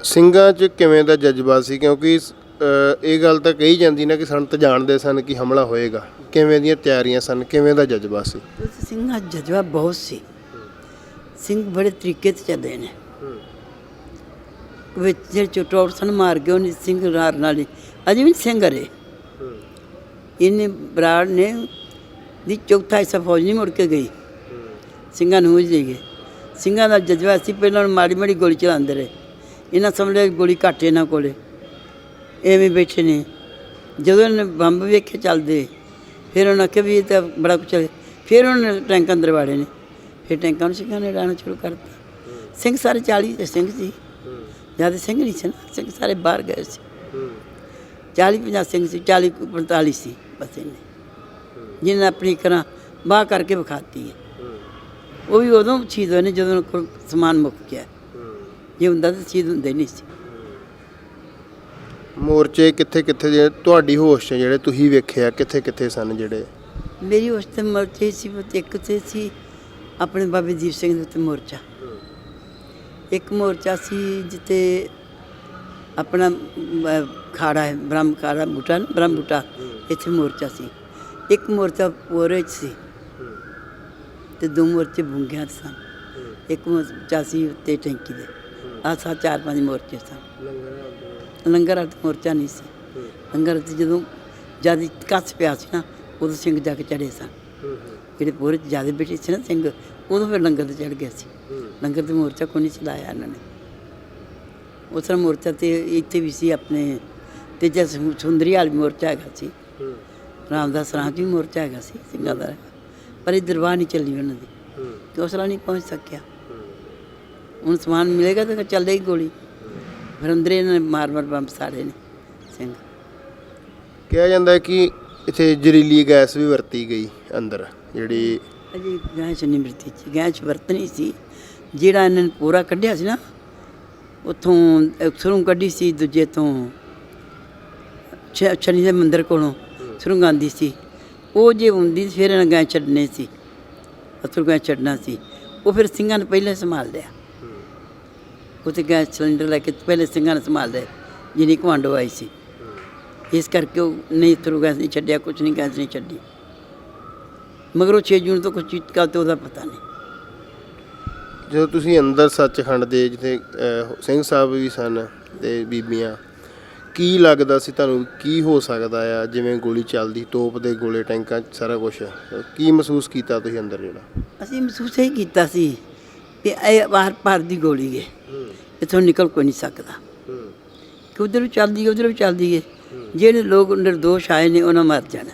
ਸਿੰਘਾਂ 'ਚ ਕਿਵੇਂ ਦਾ ਜਜ਼ਬਾ ਸੀ? ਕਿਉਂਕਿ ਇਹ ਗੱਲ ਤਾਂ ਕਹੀ ਜਾਂਦੀ ਨਾ ਕਿ ਸੰਤ ਜਾਣਦੇ ਸਨ ਕਿ ਹਮਲਾ ਹੋਏਗਾ, ਕਿਵੇਂ ਦੀਆਂ ਤਿਆਰੀਆਂ ਸਨ, ਕਿਵੇਂ ਦਾ ਜਜ਼ਬਾ ਸੀ? ਸਿੰਘਾਂ 'ਚ ਜਜ਼ਬਾ ਬਹੁਤ ਸੀ। ਸਿੰਘ ਬੜੇ ਤਰੀਕੇ ਤੇ ਚੱਲੇ ਨੇ। ਵਿੱਚ ਜਿਹੜੇ ਚਟੋਰ ਸਨ ਮਾਰ ਗਏ ਉਹਨੇ ਸਿੰਘ ਰਾਰ ਨਾਲ ਹੀ ਅਜੇ ਵੀ ਸਿੰਘ ਰਹੇ। ਇਹਨੇ ਬਰਾੜ ਨੇ ਦੀ ਚੌਥਾ ਹਿੱਸਾ ਫੌਜ ਨਹੀਂ ਮੁੜ ਕੇ ਗਈ, ਸਿੰਘਾਂ ਨੂੰ ਹੀ ਗਏ। ਸਿੰਘਾਂ ਦਾ ਜਜ਼ਬਾ ਸੀ, ਪਹਿਲਾਂ ਮਾੜੀ ਮਾੜੀ ਗੋਲੀ ਚਲਾਉਂਦੇ ਰਹੇ। ਇਹਨਾਂ ਸਮਝਿਆ ਗੋਲੀ ਘੱਟ ਇਹਨਾਂ ਕੋਲੇ, ਐਵੇਂ ਬੈਠੇ ਨੇ। ਜਦੋਂ ਇਹਨੇ ਬੰਬ ਵੇਖੇ ਚੱਲਦੇ, ਫਿਰ ਉਹਨਾਂ ਆਖਿਆ ਵੀ ਇਹ ਤਾਂ ਬੜਾ ਕੁਛ ਹੈ। ਫਿਰ ਉਹਨਾਂ ਨੇ ਟੈਂਕ ਅੰਦਰ ਵਾੜੇ ਨੇ, ਫਿਰ ਟੈਂਕਾਂ ਨੂੰ ਸਿੰਘਾਂ ਨੇ ਉਡਾਉਣਾ ਸ਼ੁਰੂ ਕਰਤਾ। ਸਿੰਘ ਸਾਰੇ 40 ਦੇ ਸਿੰਘ ਸੀ, ਜ਼ਿਆਦਾ ਸਿੰਘ ਨਹੀਂ ਸੀ ਨਾ, ਸਿੰਘ ਸਾਰੇ ਬਾਹਰ ਗਏ ਸੀ। 40-50 ਸਿੰਘ ਸੀ, 40-45 ਸੀ ਬਸ ਇਹਨੇ, ਜਿਹਨੇ ਆਪਣੀ ਤਰ੍ਹਾਂ ਬਾਹ ਕਰਕੇ ਵਿਖਾਤੀ ਹੈ। ਉਹ ਵੀ ਉਦੋਂ ਸ਼ਹੀਦ ਹੋਏ ਨੇ ਜਦੋਂ ਕੋਲ ਸਮਾਨ ਮੁੱਕ ਗਿਆ। ਜੇ ਹੁੰਦਾ ਤਾਂ ਸ਼ਹੀਦ ਹੁੰਦੇ ਨਹੀਂ ਸੀ। ਮੋਰਚੇ ਕਿੱਥੇ ਕਿੱਥੇ ਜਿਹੜੇ ਤੁਹਾਡੀ ਹੋਸ਼ 'ਚ ਜਿਹੜੇ ਤੁਸੀਂ ਵੇਖਿਆ ਕਿੱਥੇ ਕਿੱਥੇ ਸਨ ਜਿਹੜੇ? ਮੇਰੀ ਉਸ ਤੇ ਮੋਰਚੇ ਸੀ, ਇੱਕ ਤੇ ਸੀ ਆਪਣੇ ਬਾਬੇ ਦੀਪ ਸਿੰਘ ਦੇ ਉੱਤੇ ਮੋਰਚਾ, ਇੱਕ ਮੋਰਚਾ ਸੀ ਜਿੱਥੇ ਆਪਣਾ ਖਾੜਾ ਹੈ ਬ੍ਰਹਮ ਖਾੜਾ ਬੂਟਾ, ਬ੍ਰਹਮ ਬੂਟਾ, ਇੱਥੇ ਮੋਰਚਾ ਸੀ। ਇੱਕ ਮੋਰਚਾ ਪੋਰੇ 'ਚ ਸੀ ਤੇ ਦੋ ਮੋਰਚੇ ਬੁੰਗਿਆਂ 'ਚ ਸਨ। ਇੱਕ ਮੋਰਚਾ ਸੀ ਉੱਤੇ ਟੈਂਕੀ ਦੇ। ਆਹ 4-5 ਮੋਰਚੇ ਸਨ। ਲੰਗਰ ਵਾਲਾ ਮੋਰਚਾ ਨਹੀਂ ਸੀ। ਲੰਗਰ 'ਤੇ ਜਦੋਂ ਜਦ ਕੱਸ ਪਿਆ ਸੀ ਨਾ, ਉਦੋਂ ਸਿੰਘ ਜਾ ਕੇ ਚੜ੍ਹੇ ਸਨ। ਜਿਹੜੇ ਪੋਰੇ 'ਚ ਜ਼ਿਆਦਾ ਬੈਠੇ ਸੀ ਨਾ ਸਿੰਘ, ਉਦੋਂ ਫਿਰ ਲੰਗਰ 'ਤੇ ਚੜ੍ਹ ਗਿਆ ਸੀ। ਲੰਗਰ 'ਤੇ ਮੋਰਚਾ ਕੋਈ ਨਹੀਂ ਚਲਾਇਆ ਇਹਨਾਂ ਨੇ। ਉਸ ਤਰ੍ਹਾਂ ਮੋਰਚਾ ਤੇ ਇੱਥੇ ਵੀ ਸੀ ਆਪਣੇ ਤੇਜਾ ਸੁੰਦਰੀ ਵਾਲੀ ਮੋਰਚਾ ਹੈਗਾ ਸੀ। ਰਾਮਦਾਸ ਰਾਮ ਜੀ ਮੋਰਚਾ ਹੈਗਾ ਸੀ ਸਿੰਘਾਂ ਦਾ, ਪਰ ਇਹ ਦਰਬਾਰ ਨਹੀਂ ਚੱਲੀ ਉਹਨਾਂ ਦੀ, ਕਿ ਉਸ ਤਰ੍ਹਾਂ ਨਹੀਂ ਪਹੁੰਚ ਸਕਿਆ। ਹੁਣ ਸਮਾਨ ਮਿਲੇਗਾ ਤਾਂ ਚੱਲੇਗੀ ਗੋਲੀ। ਫਿਰ ਅੰਦਰੇ ਇਹਨਾਂ ਨੇ ਮਾਰ ਬੰਬ ਸਾੜੇ ਨੇ ਸਿੰਘ। ਕਿਹਾ ਜਾਂਦਾ ਹੈ ਕਿ ਇੱਥੇ ਜ਼ਹਿਰੀਲੀ ਗੈਸ ਵੀ ਵਰਤੀ ਗਈ ਅੰਦਰ, ਜਿਹੜੀ ਅਜੇ ਗੈਸ ਨਹੀਂ ਵਰਤੀ ਸੀ, ਗੈਸ ਵਰਤਣੀ ਸੀ। ਜਿਹੜਾ ਇਹਨਾਂ ਨੇ ਪੂਰਾ ਕੱਢਿਆ ਸੀ ਨਾ ਉੱਥੋਂ, ਸੁਰੰਗ ਕੱਢੀ ਸੀ ਦੂਜੇ ਤੋਂ ਸ਼ਨੀ ਦੇ ਮੰਦਿਰ ਕੋਲੋਂ ਸੁਰੰਗ ਆਉਂਦੀ ਸੀ। ਉਹ ਜੇ ਹੁੰਦੀ ਫਿਰ ਇਹਨਾਂ ਗੈਸ ਛੱਡਣੇ ਸੀ, ਅਸਲ ਗੈਸ ਛੱਡਣਾ ਸੀ। ਉਹ ਫਿਰ ਸਿੰਘਾਂ ਨੇ ਪਹਿਲਾਂ ਸੰਭਾਲ ਲਿਆ। ਉੱਥੇ ਗੈਸ ਸਿਲੰਡਰ ਲੈ ਕੇ ਪਹਿਲੇ ਸਿੰਘਾਂ ਨੇ ਸੰਭਾਲ ਲਿਆ, ਜਿਹਨੀ ਕਮਾਂਡੋ ਆਈ ਸੀ। ਇਸ ਕਰਕੇ ਉਹ ਨਹੀਂ ਥਰੂ ਗੈਸ ਨਹੀਂ ਛੱਡਿਆ, ਕੁਛ ਨਹੀਂ ਗੈਸ ਨਹੀਂ ਛੱਡੀ। ਮਗਰੋਂ 6 ਜੂਨ ਤੋਂ ਕੁਛ ਚੀਜ਼ ਕਾ ਤੇ ਉਹਦਾ ਪਤਾ ਨਹੀਂ। ਜਦੋਂ ਤੁਸੀਂ ਅੰਦਰ ਸੱਚਖੰਡ ਦੇ ਜਿੱਥੇ ਸਿੰਘ ਸਾਹਿਬ ਵੀ ਸਨ ਤੇ ਬੀਬੀਆਂ, ਕੀ ਲੱਗਦਾ ਸੀ ਤੁਹਾਨੂੰ ਕੀ ਹੋ ਸਕਦਾ ਆ? ਜਿਵੇਂ ਗੋਲੀ ਚੱਲਦੀ, ਤੋਪ ਦੇ ਗੋਲੇ, ਟੈਂਕਾਂ, ਸਾਰਾ ਕੁਛ, ਕੀ ਮਹਿਸੂਸ ਕੀਤਾ ਤੁਸੀਂ ਅੰਦਰ? ਜਿਹੜਾ ਅਸੀਂ ਮਹਿਸੂਸ ਇਹ ਕੀਤਾ ਸੀ ਕਿ ਇਹ ਬਾਹਰ ਪਾਰ ਦੀ ਗੋਲੀ ਹੈ, ਇੱਥੋਂ ਨਿਕਲ ਕੋਈ ਨਹੀਂ ਸਕਦਾ। ਕਿ ਉੱਧਰ ਵੀ ਚੱਲਦੀ ਹੈ, ਉੱਧਰ ਵੀ ਚੱਲਦੀ ਹੈ। ਜਿਹੜੇ ਲੋਕ ਨਿਰਦੋਸ਼ ਆਏ ਨੇ ਉਹਨਾਂ ਮਰ ਜਾਣਾ,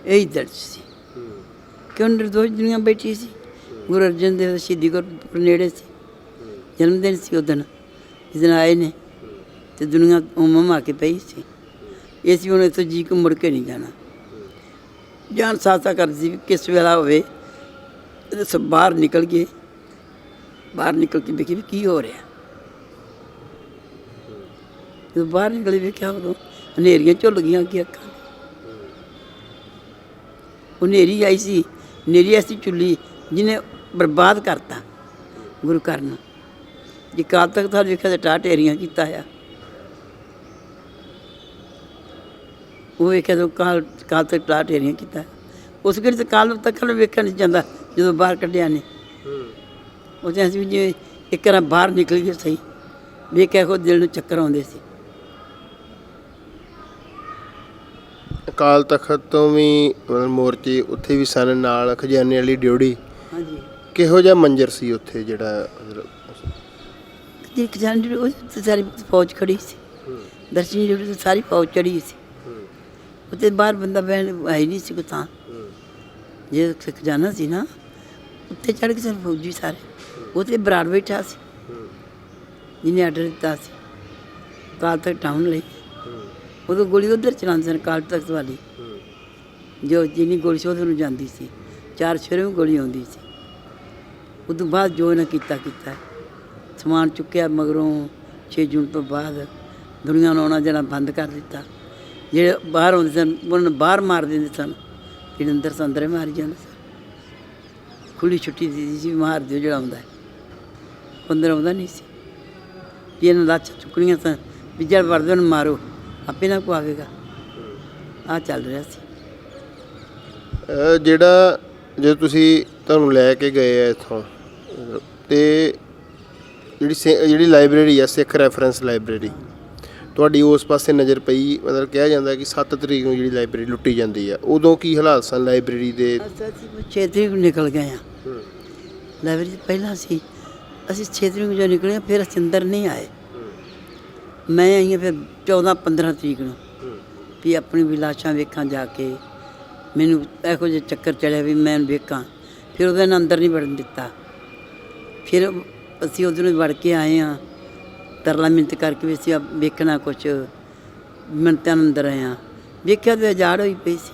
ਇਹੀ ਦਰਦ ਸੀ। ਕਿਉਂ ਨਿਰਦੋਸ਼ ਦੁਨੀਆ ਬੈਠੀ ਸੀ। ਗੁਰੂ ਅਰਜਨ ਦੇਵ ਸ਼ਹੀਦੀ ਗੁਰਪੁਰਬ ਨੇੜੇ ਸੀ, ਜਨਮ ਦਿਨ ਸੀ ਉਸ ਦਿਨ, ਜਿਸ ਦਿਨ ਆਏ ਨੇ ਅਤੇ ਦੁਨੀਆ ਉਮਮ ਆ ਕੇ ਪਈ ਸੀ। ਇਹ ਸੀ ਹੁਣ ਇੱਥੋਂ ਜੀ ਕੋ ਮੁੜ ਕੇ ਨਹੀਂ ਜਾਣਾ। ਜਾਨ ਸਾਥਾ ਕਰਦੀ ਸੀ ਵੀ ਕਿਸ ਵੇਲਾ ਹੋਵੇ ਸਭ ਬਾਹਰ ਨਿਕਲ ਗਏ। ਬਾਹਰ ਨਿਕਲ ਕੇ ਵੇਖੀ ਵੀ ਕੀ ਹੋ ਰਿਹਾ। ਜਦੋਂ ਬਾਹਰ ਨਿਕਲੇ ਵੇਖਿਆ ਉਦੋਂ ਹਨੇਰੀਆਂ ਝੁੱਲ ਗਈਆਂ ਅੱਗੇ ਅੱਖਾਂ। ਉਹ ਹਨੇਰੀ ਆਈ ਸੀ, ਹਨੇਰੀ ਐਸੀ ਚੁੱਲੀ ਜਿਹਨੇ ਬਰਬਾਦ ਕਰਤਾ ਗੁਰੂ ਘਰ ਨੂੰ। ਜੇ ਕਾਲ ਤੱਕ ਤਾਂ ਵੇਖਿਆ ਤਾਂ ਟਾਹ ਢੇਰੀਆਂ ਕੀਤਾ ਆ। ਉਹ ਵੇਖਿਆ ਤਾਂ ਕਾਲ ਤੱਕ ਟਾਹ ਢੇਰੀਆਂ ਕੀਤਾ। ਉਸ ਕਿਹੜੇ ਤਾਂ ਕਾਲ ਤੱਕ ਵੇਖਿਆ ਨਹੀਂ ਜਾਂਦਾ ਜਦੋਂ ਬਾਹਰ ਕੱਢਿਆ ਨੇ। ਉਹ ਤਾਂ ਅਸੀਂ ਜਿਵੇਂ ਇੱਕ ਵਾਰ ਬਾਹਰ ਨਿਕਲ ਗਏ ਸਹੀ, ਵੇਖਿਆ ਖੁਦ ਦਿਲ ਨੂੰ ਚੱਕਰ ਆਉਂਦੇ ਸੀ। ਅਕਾਲ ਤਖਤ ਤੋਂ ਵੀ ਮੋਰਚੇ ਉੱਥੇ ਵੀ ਸਨ, ਨਾਲ ਖਜ਼ਾਨੇ ਵਾਲੀ ਡਿਊੜੀ। ਹਾਂਜੀ, ਕਿਹੋ ਜਿਹਾ ਮੰਜ਼ਰ ਸੀ ਉੱਥੇ? ਜਿਹੜਾ ਜੀ ਖਜ਼ਾਨੇ ਉਹ ਸਾਰੀ ਫੌਜ ਖੜੀ ਸੀ, ਦਰਸ਼ਨੀ ਡਿਊਟੀ 'ਤੇ ਸਾਰੀ ਫੌਜ ਚੜ੍ਹੀ ਸੀ। ਉੱਥੇ ਬਾਹਰ ਬੰਦਾ ਬਹਿਣ ਹੈ ਨਹੀਂ ਸੀ ਕੋਈ ਥਾਂ। ਜੇ ਖਜ਼ਾਨਾ ਸੀ ਨਾ ਉੱਤੇ ਚੜ੍ਹ ਕੇ ਸਨ ਫੌਜੀ ਸਾਰੇ। ਉੱਥੇ ਬਰਾੜ ਬੈਠਾ ਸੀ ਜਿਹਨੇ ਆਰਡਰ ਦਿੱਤਾ ਸੀ ਅਕਾਲ ਤਖਤ ਟਾਊਨ ਲਈ। ਉਦੋਂ ਗੋਲੀ ਉੱਧਰ ਚਲਾਉਂਦੇ ਸਨ ਅਕਾਲ ਤਖਤ ਵਾਲੀ। ਜੋ ਜਿੰਨੀ ਗੋਲੀ ਸੀ ਉਹਦੇ ਨੂੰ ਜਾਂਦੀ ਸੀ, 4 ਸਵੇਰੇ ਵੀ ਗੋਲੀ ਆਉਂਦੀ ਸੀ। ਉਦੋਂ ਬਾਅਦ ਜੋ ਇਹਨਾਂ ਕੀਤਾ ਸਮਾਨ ਚੁੱਕਿਆ। ਮਗਰੋਂ 6 ਜੂਨ ਤੋਂ ਬਾਅਦ ਦੁਨੀਆ ਨੂੰ ਆਉਣਾ ਜਾਣਾ ਬੰਦ ਕਰ ਦਿੱਤਾ। ਜਿਹੜੇ ਬਾਹਰ ਆਉਂਦੇ ਸਨ ਉਹਨਾਂ ਨੂੰ ਬਾਹਰ ਮਾਰ ਦਿੰਦੇ ਸਨ, ਜਿਹੜੇ ਅੰਦਰ ਸੰਦਰੇ ਮਾਰੀ ਜਾਂਦੇ ਸਨ। ਖੁੱਲ੍ਹੀ ਛੁੱਟੀ ਦਿੱਤੀ ਸੀ, ਮਾਰ ਦਿਓ ਜਿਹੜਾ ਆਉਂਦਾ, ਅੰਦਰ ਆਉਂਦਾ ਨਹੀਂ ਸੀ। ਵੀ ਇਹਨਾਂ ਲਾਸ਼ਾਂ ਚੁੱਕਣੀਆਂ ਸਨ, ਵੀ ਜਿਹੜਾ ਵਰਦੇ ਨੂੰ ਮਾਰੋ, ਆਪੇ ਨਾ ਕੋ ਆਵੇਗਾ। ਆ ਚੱਲ ਰਿਹਾ ਸੀ। ਜਿਹੜਾ ਜਦੋਂ ਤੁਸੀਂ ਤੁਹਾਨੂੰ ਲੈ ਕੇ ਗਏ ਆ ਇੱਥੋਂ ਤੇ ਜਿਹੜੀ ਲਾਇਬ੍ਰੇਰੀ ਆ ਸਿੱਖ ਰੈਫਰੈਂਸ ਲਾਇਬ੍ਰੇਰੀ ਤੁਹਾਡੀ ਉਸ ਪਾਸੇ ਨਜ਼ਰ ਪਈ, ਮਤਲਬ ਕਿਹਾ ਜਾਂਦਾ ਕਿ 7 ਤਰੀਕ ਨੂੰ ਜਿਹੜੀ ਲਾਇਬ੍ਰੇਰੀ ਲੁੱਟੀ ਜਾਂਦੀ ਆ, ਉਦੋਂ ਕੀ ਹਾਲਾਤ ਸਨ ਲਾਇਬ੍ਰੇਰੀ ਦੇ? ਅਸੀਂ 6 ਤਰੀਕ ਨੂੰ ਨਿਕਲ ਗਏ ਹਾਂ ਲਾਇਬ੍ਰੇਰੀ ਪਹਿਲਾਂ ਅਸੀਂ 6 ਤਰੀਕ ਨੂੰ ਜਦੋਂ ਨਿਕਲੇ ਫਿਰ ਅਸੀਂ ਅੰਦਰ ਨਹੀਂ ਆਏ। ਮੈਂ ਆਈ ਹਾਂ ਫਿਰ 14-15 ਤਰੀਕ ਨੂੰ ਵੀ ਆਪਣੀ ਵਿਲਾਸ਼ਾਂ ਵੇਖਾਂ ਜਾ ਕੇ। ਮੈਨੂੰ ਇਹੋ ਜਿਹਾ ਚੱਕਰ ਚੜਿਆ ਵੀ ਮੈਂ ਵੇਖਾਂ, ਫਿਰ ਉਹਦੇ ਨਾਲ ਅੰਦਰ ਨਹੀਂ ਵੜਨ ਦਿੱਤਾ। ਫਿਰ ਅਸੀਂ ਉੱਧਰੋਂ ਵੜ ਕੇ ਆਏ ਹਾਂ ਤਰਲਾ ਮਿੰਟ ਕਰਕੇ ਵੀ ਅਸੀਂ ਵੇਖਣਾ ਕੁਛ ਮਿੰਟਾਂ ਅੰਦਰ ਆਏ ਹਾਂ। ਵੇਖਿਆ ਤਾਂ ਉਜਾੜ ਹੋਈ ਪਈ ਸੀ,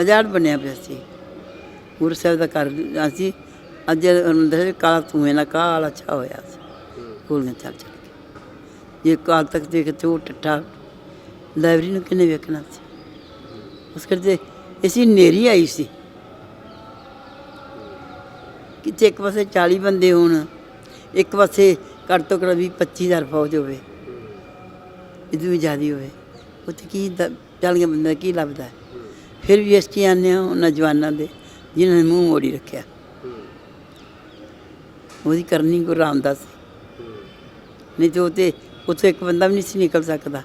ਉਜਾੜ ਬਣਿਆ ਪਿਆ ਸੀ। ਗੁਰੂ ਸਾਹਿਬ ਦਾ ਘਰ ਅਸੀਂ ਅੱਜ ਅੰਦਰ ਕਾਲਾ ਧੂਏ ਨਾਲ ਕਾਲਾ ਛਾ ਹੋਇਆ ਸੀ ਗੋਲੀਆਂ ਚੱਲ ਚੱਲ ਕੇ। ਜੇ ਕਾਲ ਤੱਕ ਦੇਖ ਤੇ ਉਹ ਟੱਠਾ ਲਾਇਬ੍ਰੇਰੀ ਨੂੰ ਕਿੰਨੇ ਵੇਖਣਾ ਸੀ। ਉਸ ਕਰਕੇ ਅਸੀਂ ਹਨੇਰੀ ਆਈ ਸੀ। ਕਿਤੇ ਇੱਕ ਪਾਸੇ 40 ਬੰਦੇ ਹੋਣ, ਇੱਕ ਪਾਸੇ ਘੱਟ ਤੋਂ ਘੱਟ 20-25 ਹਜ਼ਾਰ ਫੌਜ ਹੋਵੇ, ਇਹਦੋਂ ਵੀ ਜ਼ਿਆਦਾ ਹੋਵੇ। ਉੱਥੇ ਕੀ 40 ਬੰਦੇ ਕੀ ਲੱਭਦਾ? ਫਿਰ ਵੀ ਅਸੀਂ ਆਉਂਦੇ ਹਾਂ ਉਹਨਾਂ ਜਵਾਨਾਂ ਦੇ ਜਿਨ੍ਹਾਂ ਨੇ ਮੂੰਹ ਮੋੜੀ ਰੱਖਿਆ। ਉਹਦੀ ਕਰਨੀ ਗੁਰੂ ਰਾਮਦਾਸ ਸੀ, ਨਹੀਂ ਤਾਂ ਉੱਥੇ ਇੱਕ ਬੰਦਾ ਵੀ ਨਹੀਂ ਸੀ ਨਿਕਲ ਸਕਦਾ।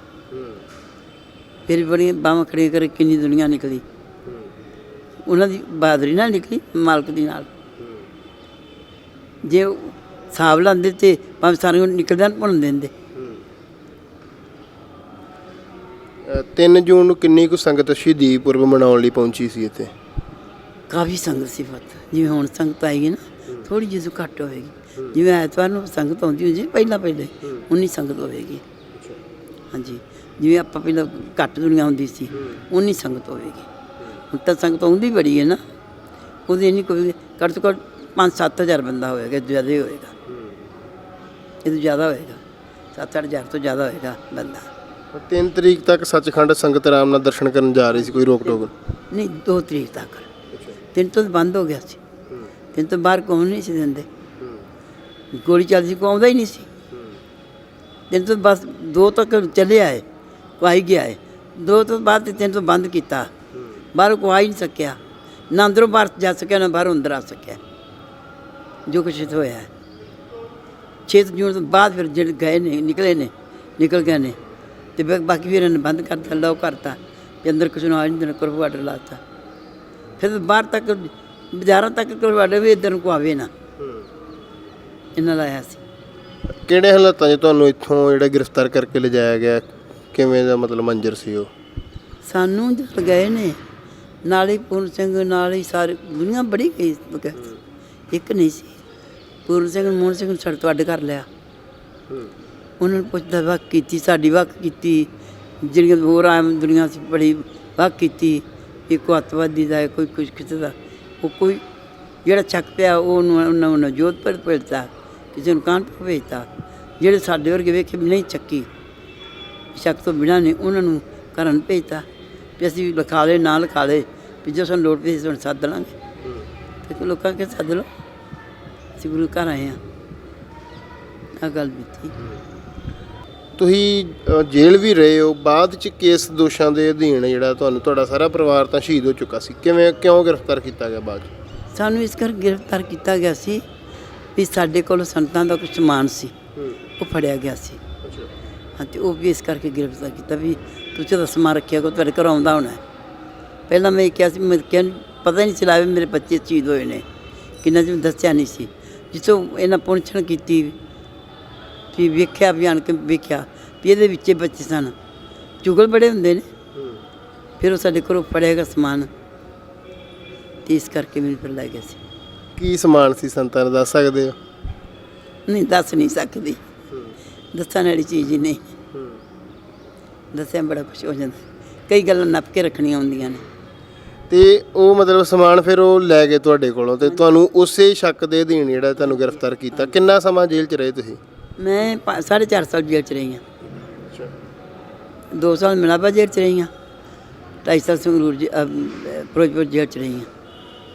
ਫਿਰ ਬੜੀਆਂ ਬਾਹਾਂ ਖੜੀਆਂ ਕਰ ਕਿੰਨੀ ਦੁਨੀਆ ਨਿਕਲੀ। ਉਹਨਾਂ ਦੀ ਬਹਾਦਰੀ ਨਾਲ ਨਿਕਲੀ, ਮਾਲਕ ਦੀ ਨਾਲ। ਜੇ ਹਿਸਾਬ ਲਾਉਂਦੇ ਤੇ ਭਾਵੇਂ ਸਾਰੇ ਨਿਕਲਦਿਆਂ ਨੂੰ ਭੁੰਨ ਦਿੰਦੇ। 3 ਜੂਨ ਨੂੰ ਕਿੰਨੀ ਕੁ ਸੰਗਤ ਸ਼ਹੀਦੀ ਪੁਰਬ ਮਨਾਉਣ ਲਈ ਪਹੁੰਚੀ ਸੀ ਇੱਥੇ? ਕਾਫੀ ਸੰਗਤ ਸੀ ਪੁੱਤ। ਜਿਵੇਂ ਹੁਣ ਸੰਗਤ ਆਏਗੀ ਨਾ ਥੋੜ੍ਹੀ ਜਿਹੀ ਘੱਟ ਹੋਵੇਗੀ। ਜਿਵੇਂ ਐਤਵਾਰ ਨੂੰ ਸੰਗਤ ਆਉਂਦੀ ਹੁੰਦੀ ਸੀ ਪਹਿਲੇ ਉਨੀ ਸੰਗਤ ਹੋਵੇਗੀ। ਹਾਂਜੀ, ਜਿਵੇਂ ਆਪਾਂ ਪਹਿਲਾਂ ਘੱਟ ਦੁਨੀਆ ਹੁੰਦੀ ਸੀ ਉਨੀ ਸੰਗਤ ਹੋਵੇਗੀ। ਹੁਣ ਤਾਂ ਸੰਗਤ ਆਉਂਦੀ ਬੜੀ ਹੈ ਨਾ, ਉਹਦੀ ਇੰਨੀ ਕੋਈ ਘੱਟ ਤੋਂ ਘੱਟ 5-7 ਹਜ਼ਾਰ ਬੰਦਾ ਹੋਵੇਗਾ, ਜ਼ਿਆਦਾ ਹੀ ਹੋਵੇਗਾ। ਇਹ ਤੋਂ ਜ਼ਿਆਦਾ ਹੋਵੇਗਾ, 7-8 ਹਜ਼ਾਰ ਤੋਂ ਜ਼ਿਆਦਾ ਹੋਵੇਗਾ ਬੰਦਾ। 3 ਤਰੀਕ ਤੱਕ ਸੱਚਖੰਡ ਸੰਗਤ ਆਰਾਮ ਨਾਲ ਦਰਸ਼ਨ ਕਰਨ ਜਾ ਰਹੀ ਸੀ, ਕੋਈ ਰੋਕ ਟੋਕ ਨਹੀਂ? 2 ਤਰੀਕ ਤੱਕ। 3 ਤੋਂ ਬੰਦ ਹੋ ਗਿਆ ਸੀ। 3 ਤੋਂ ਬਾਹਰ ਘੁੰਮ ਨਹੀਂ ਸੀ ਦਿੰਦੇ। ਗੋਲੀ ਚੱਲਦੀ ਸੀ, ਕੋਈ ਆਉਂਦਾ ਹੀ ਨਹੀਂ ਸੀ। 3 ਤੋਂ ਬਸ 2 ਤੱਕ ਚੱਲੇ ਆਏ, ਕੋਈ ਆਈ ਗਿਆ ਹੈ। 2 ਤੋਂ ਬਾਅਦ 3 ਤੋਂ ਬੰਦ ਕੀਤਾ। ਬਾਹਰੋਂ ਕੋਈ ਆ ਹੀ ਨਹੀਂ ਸਕਿਆ, ਨਾ ਅੰਦਰੋਂ ਬਾਹਰ ਜਾ ਸਕਿਆ ਨਾ ਬਾਹਰੋਂ ਅੰਦਰ ਆ ਸਕਿਆ। ਜੋ ਕੁਛ ਇੱਥੇ ਹੋਇਆ ਹੈ 6 ਜੂਨ ਤੋਂ ਬਾਅਦ ਫਿਰ ਜਿਹੜੇ ਗਏ ਨੇ ਨਿਕਲ ਗਏ ਨੇ ਅਤੇ ਬਾਕੀ ਫਿਰ ਇਹਨਾਂ ਨੇ ਬੰਦ ਕਰਤਾ, ਲੌਕ ਕਰਤਾ ਕਿ ਅੰਦਰ ਕਿਸੇ ਨੂੰ ਆ ਨਹੀਂ ਦੇਣਾ, ਕਰਫਿਊ ਆਰਡਰ ਲਾ ਦਿੱਤਾ। ਫਿਰ ਬਾਹਰ ਤੱਕ ਬਾਜ਼ਾਰਾਂ ਤੱਕ ਕਰਫਿਊ ਆਰਡਰ ਵੀ ਇੱਧਰ ਨੂੰ ਕੋਈ ਆਵੇ ਨਾ, ਇਹਨਾਂ ਲਾਇਆ ਸੀ। ਕਿਹੜੇ ਹਾਲਾਤਾਂ 'ਚ ਤੁਹਾਨੂੰ ਇੱਥੋਂ ਜਿਹੜਾ ਗ੍ਰਿਫਤਾਰ ਕਰਕੇ ਲਿਜਾਇਆ ਗਿਆ, ਕਿਵੇਂ ਦਾ ਮਤਲਬ ਮੰਜ਼ਰ ਸੀ ਉਹ? ਸਾਨੂੰ ਜਦ ਗਏ ਨੇ ਨਾਲ ਹੀ ਪੂਰਨ ਸਿੰਘ, ਨਾਲ ਹੀ ਸਾਰੀ ਦੁਨੀਆ ਬੜੀ ਗਈ, ਇੱਕ ਨਹੀਂ ਸੀ। ਪੂਰਨ ਸਿੰਘ ਮੋਹਨ ਸਿੰਘ ਨੂੰ ਸਾਡੇ ਤੋਂ ਅੱਡ ਕਰ ਲਿਆ। ਉਹਨਾਂ ਨੂੰ ਪੁੱਛਦਾ ਵੱਖ ਕੀਤੀ, ਸਾਡੀ ਵੱਖ ਕੀਤੀ, ਜਿਹੜੀਆਂ ਹੋਰ ਆਮ ਦੁਨੀਆ ਸੀ ਬੜੀ ਵੱਖ ਕੀਤੀ। ਇੱਕ ਅੱਤਵਾਦੀ ਦਾ, ਕੋਈ ਕੁਛ ਕਿਸੇ ਦਾ, ਉਹ ਕੋਈ ਜਿਹੜਾ ਚੱਕ ਪਿਆ ਉਹਨਾਂ ਜੋਧਪੁਰ ਭੇਜਤਾ, ਕਿਸੇ ਨੂੰ ਕਾਨਪੁਰ ਭੇਜਤਾ। ਜਿਹੜੇ ਸਾਡੇ ਵਰਗੇ ਵੇਖੇ ਨਹੀਂ ਚੱਕੀ ਸ਼ੱਕ ਤੋਂ ਬਿਨਾਂ ਨੇ, ਉਹਨਾਂ ਨੂੰ ਘਰਾਂ ਨੂੰ ਭੇਜਤਾ ਵੀ ਅਸੀਂ ਲਿਖਾ ਲਏ, ਨਾ ਲਿਖਾ ਲਏ ਵੀ ਜੋ ਸਾਨੂੰ ਲੋੜ ਪਈ ਸਾਨੂੰ ਸੱਦ ਲਾਂਗੇ। ਅਤੇ ਲੋਕਾਂ ਕੇ ਸੱਦ ਲਓ, ਅਸੀਂ ਗੁਰੂ ਘਰ ਆਏ ਹਾਂ। ਆਹ ਗੱਲ ਬੀਤੀ। ਤੁਸੀਂ ਜੇਲ੍ਹ ਵੀ ਰਹੇ ਹੋ, ਬਾਅਦ 'ਚ ਕੇਸ ਦੋਸ਼ਾਂ ਦੇ ਅਧੀਨ ਜਿਹੜਾ ਤੁਹਾਡਾ ਸਾਰਾ ਪਰਿਵਾਰ ਤਾਂ ਸ਼ਹੀਦ ਹੋ ਚੁੱਕਾ ਸੀ, ਕਿਉਂ ਗ੍ਰਿਫਤਾਰ ਕੀਤਾ ਗਿਆ ਬਾਅਦ 'ਚ? ਸਾਨੂੰ ਇਸ ਕਰਕੇ ਗ੍ਰਿਫਤਾਰ ਕੀਤਾ ਗਿਆ ਸੀ ਵੀ ਸਾਡੇ ਕੋਲ ਸੰਤਾਂ ਦਾ ਕੁਝ ਸਮਾਨ ਸੀ, ਉਹ ਫੜਿਆ ਗਿਆ ਸੀ। ਹਾਂ, ਅਤੇ ਉਹ ਵੀ ਇਸ ਕਰਕੇ ਗ੍ਰਿਫਤਾਰ ਕੀਤਾ ਵੀ ਤੁਸੀਂ ਤਾਂ ਸਮਾਨ ਰੱਖਿਆ ਕੋ ਤੁਹਾਡੇ ਘਰ ਆਉਂਦਾ ਹੋਣਾ। ਪਹਿਲਾਂ ਮੈਂ ਕਿਹਾ ਸੀ, ਮੈਂ ਕਿਹਾ ਪਤਾ ਹੀ ਨਹੀਂ ਚਲਾ ਵੀ ਮੇਰੇ ਬੱਚੇ ਸ਼ਹੀਦ ਹੋਏ ਨੇ, ਕਿੰਨਾ ਚਿਰ ਦੱਸਿਆ ਨਹੀਂ ਸੀ। ਜਿੱਥੋਂ ਇਹਨਾਂ ਪੁੱਛਣ ਕੀਤੀ ਵੀ ਵੇਖਿਆ ਵੀ ਆਣ ਕੇ ਵੇਖਿਆ ਵੀ ਇਹਦੇ ਵਿੱਚ ਬੱਚੇ ਸਨ। ਚੁਗਲ ਬੜੇ ਹੁੰਦੇ ਨੇ। ਫਿਰ ਉਹ ਸਾਡੇ ਘਰੋਂ ਫੜਿਆ ਗਿਆ ਸਮਾਨ, ਅਤੇ ਇਸ ਕਰਕੇ ਮੈਨੂੰ ਫਿਰ ਲੈ ਗਿਆ ਸੀ। ਕੀ ਸਮਾਨ ਸੀ ਸੰਤਾਂ ਦਾ, ਦੱਸ ਸਕਦੇ ਹੋ? ਨਹੀਂ, ਦੱਸ ਨਹੀਂ ਸਕਦੀ, ਦੱਸਣ ਵਾਲੀ ਚੀਜ਼ ਹੀ ਨਹੀਂ। ਦੱਸਿਆ ਬੜਾ ਕੁਛ ਹੋ ਜਾਂਦਾ, ਕਈ ਗੱਲਾਂ ਨੱਪ ਕੇ ਰੱਖਣੀਆਂ ਹੁੰਦੀਆਂ ਨੇ। ਅਤੇ ਉਹ ਮਤਲਬ ਸਮਾਨ ਫਿਰ ਉਹ ਲੈ ਗਏ ਤੁਹਾਡੇ ਕੋਲੋਂ, ਅਤੇ ਤੁਹਾਨੂੰ ਉਸੇ ਸ਼ੱਕ ਦੇ ਅਧੀਨ ਜਿਹੜਾ ਤੁਹਾਨੂੰ ਗ੍ਰਿਫਤਾਰ ਕੀਤਾ। ਕਿੰਨਾ ਸਮਾਂ ਜੇਲ੍ਹ 'ਚ ਰਹੇ ਤੁਸੀਂ? ਮੈਂ 4.5 ਸਾਲ ਜੇਲ੍ਹ 'ਚ ਰਹੀ ਹਾਂ। 2 ਸਾਲ ਮਿਲਾਪਾ ਜੇਲ੍ਹ 'ਚ ਰਹੀ ਹਾਂ, 2.5 ਸਾਲ ਸੰਗਰੂਰ ਫਿਰੋਜ਼ਪੁਰ ਜੇਲ੍ਹ 'ਚ ਰਹੀ ਹਾਂ।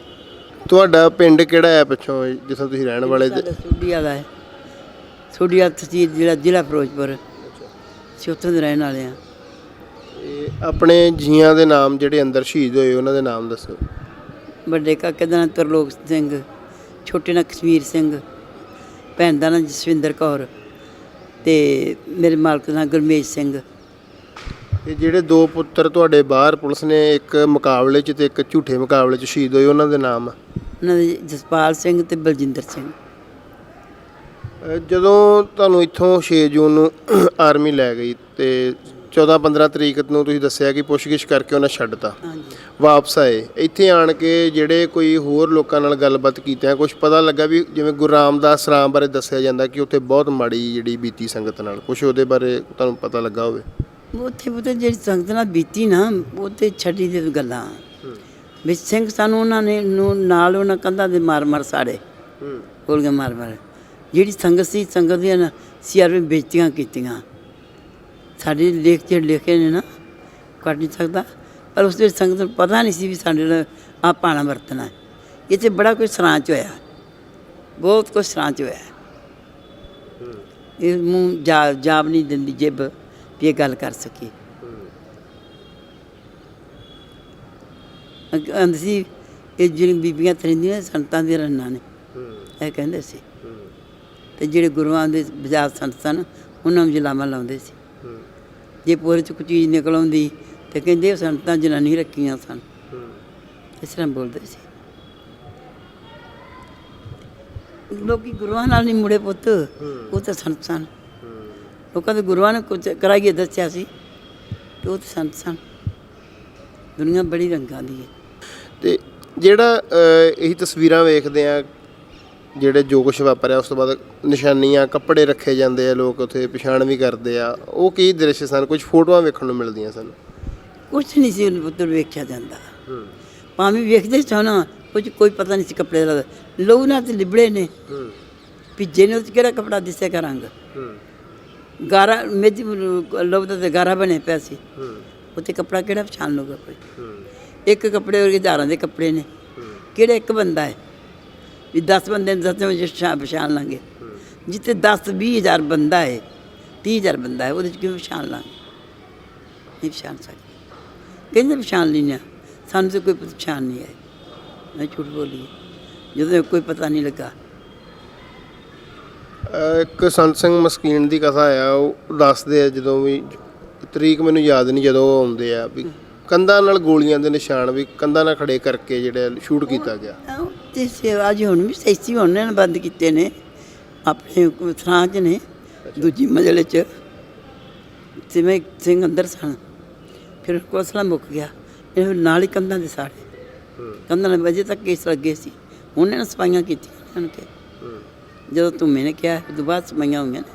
ਤੁਹਾਡਾ ਪਿੰਡ ਕਿਹੜਾ ਹੈ ਪਿੱਛੋਂ ਜਿੱਥੋਂ ਤੁਸੀਂ ਰਹਿਣ ਵਾਲੇ? ਸੋਢੀ ਵਾਲਾ ਹੈ, ਸੋਢੀ ਵਾਲਾ ਤਹਿਸੀਲ, ਜ਼ਿਲ੍ਹਾ ਫਿਰੋਜ਼ਪੁਰ। ਅਸੀਂ ਉੱਥੋਂ ਦੇ ਰਹਿਣ ਵਾਲੇ ਹਾਂ। ਇਹ ਆਪਣੇ ਜੀਆਂ ਦੇ ਨਾਮ ਜਿਹੜੇ ਅੰਦਰ ਸ਼ਹੀਦ ਹੋਏ ਉਹਨਾਂ ਦੇ ਨਾਮ ਦੱਸੋ। ਵੱਡੇ ਕਾਕੇ ਦਾ ਨਾਂ ਤਰਲੋਕ ਸਿੰਘ, ਛੋਟੇ ਨਾਂ ਕਸ਼ਮੀਰ ਸਿੰਘ, ਭੈਣ ਦਾ ਨਾਂ ਜਸਵਿੰਦਰ ਕੌਰ ਅਤੇ ਮੇਰੇ ਮਾਲਕ ਦਾ ਨਾਂ ਗੁਰਮੇਜ ਸਿੰਘ। ਇਹ ਜਿਹੜੇ ਦੋ ਪੁੱਤਰ ਤੁਹਾਡੇ ਬਾਹਰ ਪੁਲਿਸ ਨੇ ਇੱਕ ਮੁਕਾਬਲੇ 'ਚ ਤੇ ਇੱਕ ਝੂਠੇ ਮੁਕਾਬਲੇ 'ਚ ਸ਼ਹੀਦ ਹੋਏ ਉਹਨਾਂ ਦੇ ਨਾਮ ਆ? ਉਹਨਾਂ ਦੇ ਜਸਪਾਲ ਸਿੰਘ ਅਤੇ ਬਲਜਿੰਦਰ ਸਿੰਘ। ਜਦੋਂ ਤੁਹਾਨੂੰ ਇੱਥੋਂ 6 ਜੂਨ ਨੂੰ ਆਰਮੀ ਲੈ ਗਈ ਤੇ 14-15 ਤਰੀਕ ਨੂੰ ਤੁਸੀਂ ਦੱਸਿਆ ਕਿ ਪੁੱਛਗਿੱਛ ਕਰਕੇ ਉਹਨਾਂ ਛੱਡਤਾ, ਹਾਂਜੀ। ਵਾਪਸ ਆਏ, ਇੱਥੇ ਆਣ ਕੇ ਜਿਹੜੇ ਕੋਈ ਹੋਰ ਲੋਕਾਂ ਨਾਲ ਗੱਲਬਾਤ ਕੀਤਿਆਂ ਕੁਝ ਪਤਾ ਲੱਗਾ ਵੀ ਜਿਵੇਂ ਗੁਰੂ ਰਾਮਦਾਸ ਰਾਮ ਬਾਰੇ ਦੱਸਿਆ ਜਾਂਦਾ ਕਿ ਉੱਥੇ ਬਹੁਤ ਮਾੜੀ ਜਿਹੜੀ ਬੀਤੀ ਸੰਗਤ ਨਾਲ, ਕੁਝ ਉਹਦੇ ਬਾਰੇ ਤੁਹਾਨੂੰ ਪਤਾ ਲੱਗਾ ਹੋਵੇ? ਉੱਥੇ ਜਿਹੜੀ ਸੰਗਤ ਨਾਲ ਬੀਤੀ ਨਾ, ਉੱਥੇ ਛੱਡੀ ਦੇ ਗੱਲਾਂ ਵੀ ਸਿੰਘ ਸਾਨੂੰ ਉਹਨਾਂ ਨੇ ਨਾਲ ਉਹਨਾਂ ਕੰਧਾਂ ਦੇ ਮਾਰ ਸਾੜੇ, ਗੋਲੀਆਂ ਮਾਰ ਜਿਹੜੀ ਸੰਗਤ ਸੀ, ਸੰਗਤ ਦੀਆਂ ਨਾ ਸਿਆਰ ਵਿੱਚ ਬੇਇੱਜ਼ਤੀਆਂ ਕੀਤੀਆਂ। ਸਾਡੇ ਲੇਖ ਜਿਹੜੇ ਲਿਖੇ ਨੇ ਨਾ ਕੱਢ ਨਹੀਂ ਸਕਦਾ, ਪਰ ਉਸ ਵਿੱਚ ਸੰਗਤ ਨੂੰ ਪਤਾ ਨਹੀਂ ਸੀ ਵੀ ਸਾਡੇ ਨਾਲ ਆਹ ਪਾਣਾ ਵਰਤਣਾ ਹੈ। ਇੱਥੇ ਬੜਾ ਕੁਝ ਸਰਾਂ 'ਚ ਹੋਇਆ, ਬਹੁਤ ਕੁਝ ਸਰਾਂ 'ਚ ਹੋਇਆ। ਇਹ ਮੂੰਹ ਜਾਬ ਨਹੀਂ ਦਿੰਦੀ ਜਿੱਬ ਵੀ ਇਹ ਗੱਲ ਕਰ ਸਕੀ। ਕਹਿੰਦੇ ਸੀ ਇਹ ਜਿਹੜੀਆਂ ਬੀਬੀਆਂ ਤਰਿੰਦੀਆਂ ਸੰਤਾਂ ਦੀਆਂ ਰੰਨਾਂ ਨੇ, ਇਹ ਕਹਿੰਦੇ ਸੀ। ਅਤੇ ਜਿਹੜੇ ਗੁਰੂਆਂ ਦੇ ਬਜਾਜ ਸੰਤ ਸਨ ਉਹਨਾਂ ਨੂੰ ਜਲਾਵਾਂ ਲਾਉਂਦੇ ਸੀ। ਜੇ ਪੂਰੇ 'ਚ ਕੋਈ ਚੀਜ਼ ਨਿਕਲ ਆਉਂਦੀ ਅਤੇ ਕਹਿੰਦੇ ਸੰਤਾਂ ਜਨਾਨੀ ਰੱਖੀਆਂ ਸਨ, ਇਸ ਤਰ੍ਹਾਂ ਬੋਲਦੇ ਸੀ। ਲੋਕੀ ਗੁਰੂਆਂ ਨਾਲ ਨਹੀਂ ਮੁੜੇ ਪੁੱਤ, ਉਹ ਤਾਂ ਸੰਤ ਸਨ। ਲੋਕਾਂ ਦੇ ਗੁਰੂਆਂ ਨੇ ਕੁਝ ਕਰਾਈਏ ਦੱਸਿਆ ਸੀ ਅਤੇ ਉਹ ਤਾਂ ਸੰਤ ਸਨ। ਦੁਨੀਆ ਬੜੀ ਰੰਗਾਂ ਦੀ ਹੈ। ਅਤੇ ਜਿਹੜਾ ਇਹੀ ਤਸਵੀਰਾਂ ਵੇਖਦੇ ਆ, ਜਿਹੜੇ ਜੋ ਕੁਛ ਵਾਪਰਿਆ ਉਸ ਤੋਂ ਬਾਅਦ ਨਿਸ਼ਾਨੀਆਂ, ਕੱਪੜੇ ਰੱਖੇ ਜਾਂਦੇ ਆ, ਲੋਕ ਉੱਥੇ ਪਛਾਣ ਵੀ ਕਰਦੇ ਆ, ਉਹ ਕੀ ਦ੍ਰਿਸ਼ ਸਨ? ਕੁਝ ਫੋਟੋਆਂ ਵੇਖਣ ਨੂੰ ਮਿਲਦੀਆਂ ਸਨ। ਕੁਛ ਨਹੀਂ ਸੀ ਪੁੱਤਰ ਵੇਖਿਆ ਜਾਂਦਾ, ਭਾਵੇਂ ਵੇਖਦੇ ਸਨ ਕੁਝ ਕੋਈ ਪਤਾ ਨਹੀਂ ਸੀ ਕੱਪੜੇ ਦਾ। ਲਹੂ ਨਾਲ ਤੇ ਲਿਬੜੇ ਨੇ, ਭਿੱਜੇ ਨੇ, ਉਹ 'ਚ ਕਿਹੜਾ ਕੱਪੜਾ ਦਿਸੇਗਾ ਰੰਗ? ਗਾਰਾ ਮੇਜੀ ਲਹੂ ਦਾ ਤਾਂ ਗਾਰਾ ਬਣਿਆ ਪਿਆ ਸੀ, ਉੱਥੇ ਕੱਪੜਾ ਕਿਹੜਾ ਪਛਾਣ ਲਊਗਾ ਕੋਈ? ਇੱਕ ਕੱਪੜੇ ਵਰਗੇ ਹਜ਼ਾਰਾਂ ਦੇ ਕੱਪੜੇ ਨੇ, ਕਿਹੜਾ ਇੱਕ ਬੰਦਾ ਹੈ ਵੀ 10 ਬੰਦੇ ਨੂੰ 10 ਵਜੇ ਪਛਾਣ ਲਾਂਗੇ? ਜਿੱਥੇ 10-20 ਹਜ਼ਾਰ ਬੰਦਾ ਹੈ, 30 ਹਜ਼ਾਰ ਬੰਦਾ ਹੈ, ਉਹਦੇ 'ਚ ਕਿਵੇਂ ਪਛਾਣ ਲਾਂਗੇ? ਨਹੀਂ ਪਛਾਣ ਸਕਦੇ। ਕਹਿੰਦੇ ਪਛਾਣ ਲੈਂਦੇ ਹਾਂ, ਸਾਨੂੰ ਤਾਂ ਕੋਈ ਪਛਾਣ ਨਹੀਂ ਆਈ। ਮੈਂ ਝੂਠ ਬੋਲੀ ਜਦੋਂ ਕੋਈ ਪਤਾ ਨਹੀਂ ਲੱਗਾ। ਇੱਕ ਸੰਤ ਸਿੰਘ ਮਸਕੀਨ ਦੀ ਕਥਾ ਆ, ਉਹ ਦੱਸਦੇ ਆ ਜਦੋਂ ਵੀ ਤਰੀਕ ਮੈਨੂੰ ਯਾਦ ਨਹੀਂ, ਜਦੋਂ ਉਹ ਆਉਂਦੇ ਆ ਵੀ ਕੰਧਾਂ ਨਾਲ ਗੋਲੀਆਂ ਦੇ ਨਿਸ਼ਾਨ ਵੀ ਕੰਧਾਂ ਨਾਲ ਖੜੇ ਕਰਕੇ ਜਿਹੜੇ ਸ਼ੂਟ ਕੀਤਾ ਗਿਆ। ਤੇ ਸੇਵਾ ਜੀ ਹੁਣ ਵੀ ਸੈਸੀ ਹੁਣ ਨੇ ਬੰਦ ਕੀਤੇ ਨੇ ਆਪਣੇ ਥਾਂ 'ਚ ਨੇ, ਦੂਜੀ ਮੰਜ਼ਲ 'ਚ ਜਿਵੇਂ ਸਿੰਘ ਅੰਦਰ ਸਨ। ਫਿਰ ਕੋਸਲਾ ਮੁੱਕ ਗਿਆ, ਇਹ ਨਾਲ ਹੀ ਕੰਧਾਂ ਦੇ ਸਾੜੇ, ਕੰਧਾਂ ਨਾਲ ਵਜੇ ਤੱਕ ਕੇਸ ਲੱਗੇ ਸੀ। ਉਹਨਾਂ ਨੇ ਸਫਾਈਆਂ ਕੀਤੀਆਂ ਉਹਨਾਂ ਕੇ, ਜਦੋਂ ਤੂੰ ਮੈਨੇ ਕਿਹਾ ਉਦੋਂ ਬਾਅਦ ਸਫਾਈਆਂ ਹੋਈਆਂ ਨੇ।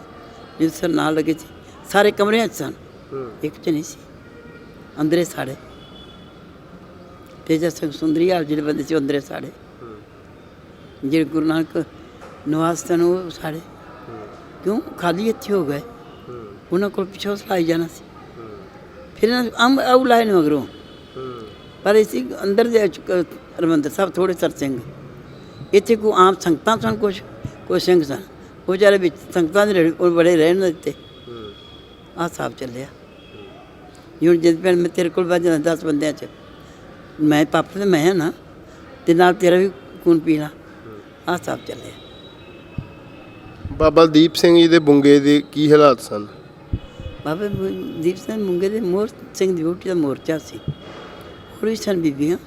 ਜਿਸ ਸਰ ਨਾਲ ਲੱਗੇ ਸੀ, ਸਾਰੇ ਕਮਰਿਆਂ 'ਚ ਸਨ, ਇੱਕ 'ਚ ਨਹੀਂ ਸੀ, ਅੰਦਰੇ ਸਾੜੇ। ਤੇਜਾ ਸਿੰਘ ਸੁੰਦਰੀ ਹਾਲ ਜਿਹੜੇ ਬੰਦੇ ਸੀ ਅੰਦਰੇ ਸਾੜੇ, ਜਿਹੜੇ ਗੁਰੂ ਨਾਨਕ ਨਿਵਾਸ ਸਨ ਉਹ ਸਾੜੇ। ਕਿਉਂ? ਖਾਲੀ ਇੱਥੇ ਹੋ ਗਏ, ਉਹਨਾਂ ਕੋਲ ਪਿੱਛੋਂ ਸਲਾਈ ਜਾਣਾ ਸੀ। ਫਿਰ ਅੰਬ ਆਉ ਲਾਏ ਨੇ ਮਗਰੋਂ, ਪਰ ਇਸੀ ਅੰਦਰ ਦੇ ਹਰਿਮੰਦਰ ਸਾਹਿਬ ਥੋੜ੍ਹੇ ਸਰ ਸਿੰਘ, ਇੱਥੇ ਕੋਈ ਆਮ ਸੰਗਤਾਂ ਸਨ, ਕੁਛ ਸਿੰਘ ਸਨ। ਉਹ ਵਿਚਾਰੇ ਵਿੱਚ ਸੰਗਤਾਂ ਦੇ ਉਹ ਬੜੇ ਰਹਿਣ ਦਿੱਤੇ। ਆਹ ਹਿਸਾਬ ਚੱਲਿਆ। ਹੁਣ ਜਦ ਭੈਣ ਮੈਂ ਤੇਰੇ ਕੋਲ ਵੱਜ ਜਾਂਦਾ 10 ਬੰਦਿਆਂ 'ਚ, ਮੈਂ ਪਾਪਾ ਤੇ ਮੈਂ ਹਾਂ ਨਾ, ਅਤੇ ਨਾਲ ਤੇਰਾ ਵੀ ਖੂਨ ਪੀਣਾ। ਆਹ ਹਿਸਾਬ ਚੱਲਿਆ। ਬਾਬਾ ਦੀਪ ਸਿੰਘ ਜੀ ਦੇ ਬੁੰਗੇ ਦੇ ਕੀ ਹਾਲਾਤ ਸਨ? ਬਾਬਾ ਦੀਪ ਸਿੰਘ ਮੁੰਗੇ ਦੇ ਮੋਰ ਸਿੰਘ ਦੀ ਵਹੁਟੀ ਦਾ ਮੋਰਚਾ ਸੀ। ਹੋਰ ਵੀ ਸਨ ਬੀਬੀਆਂ,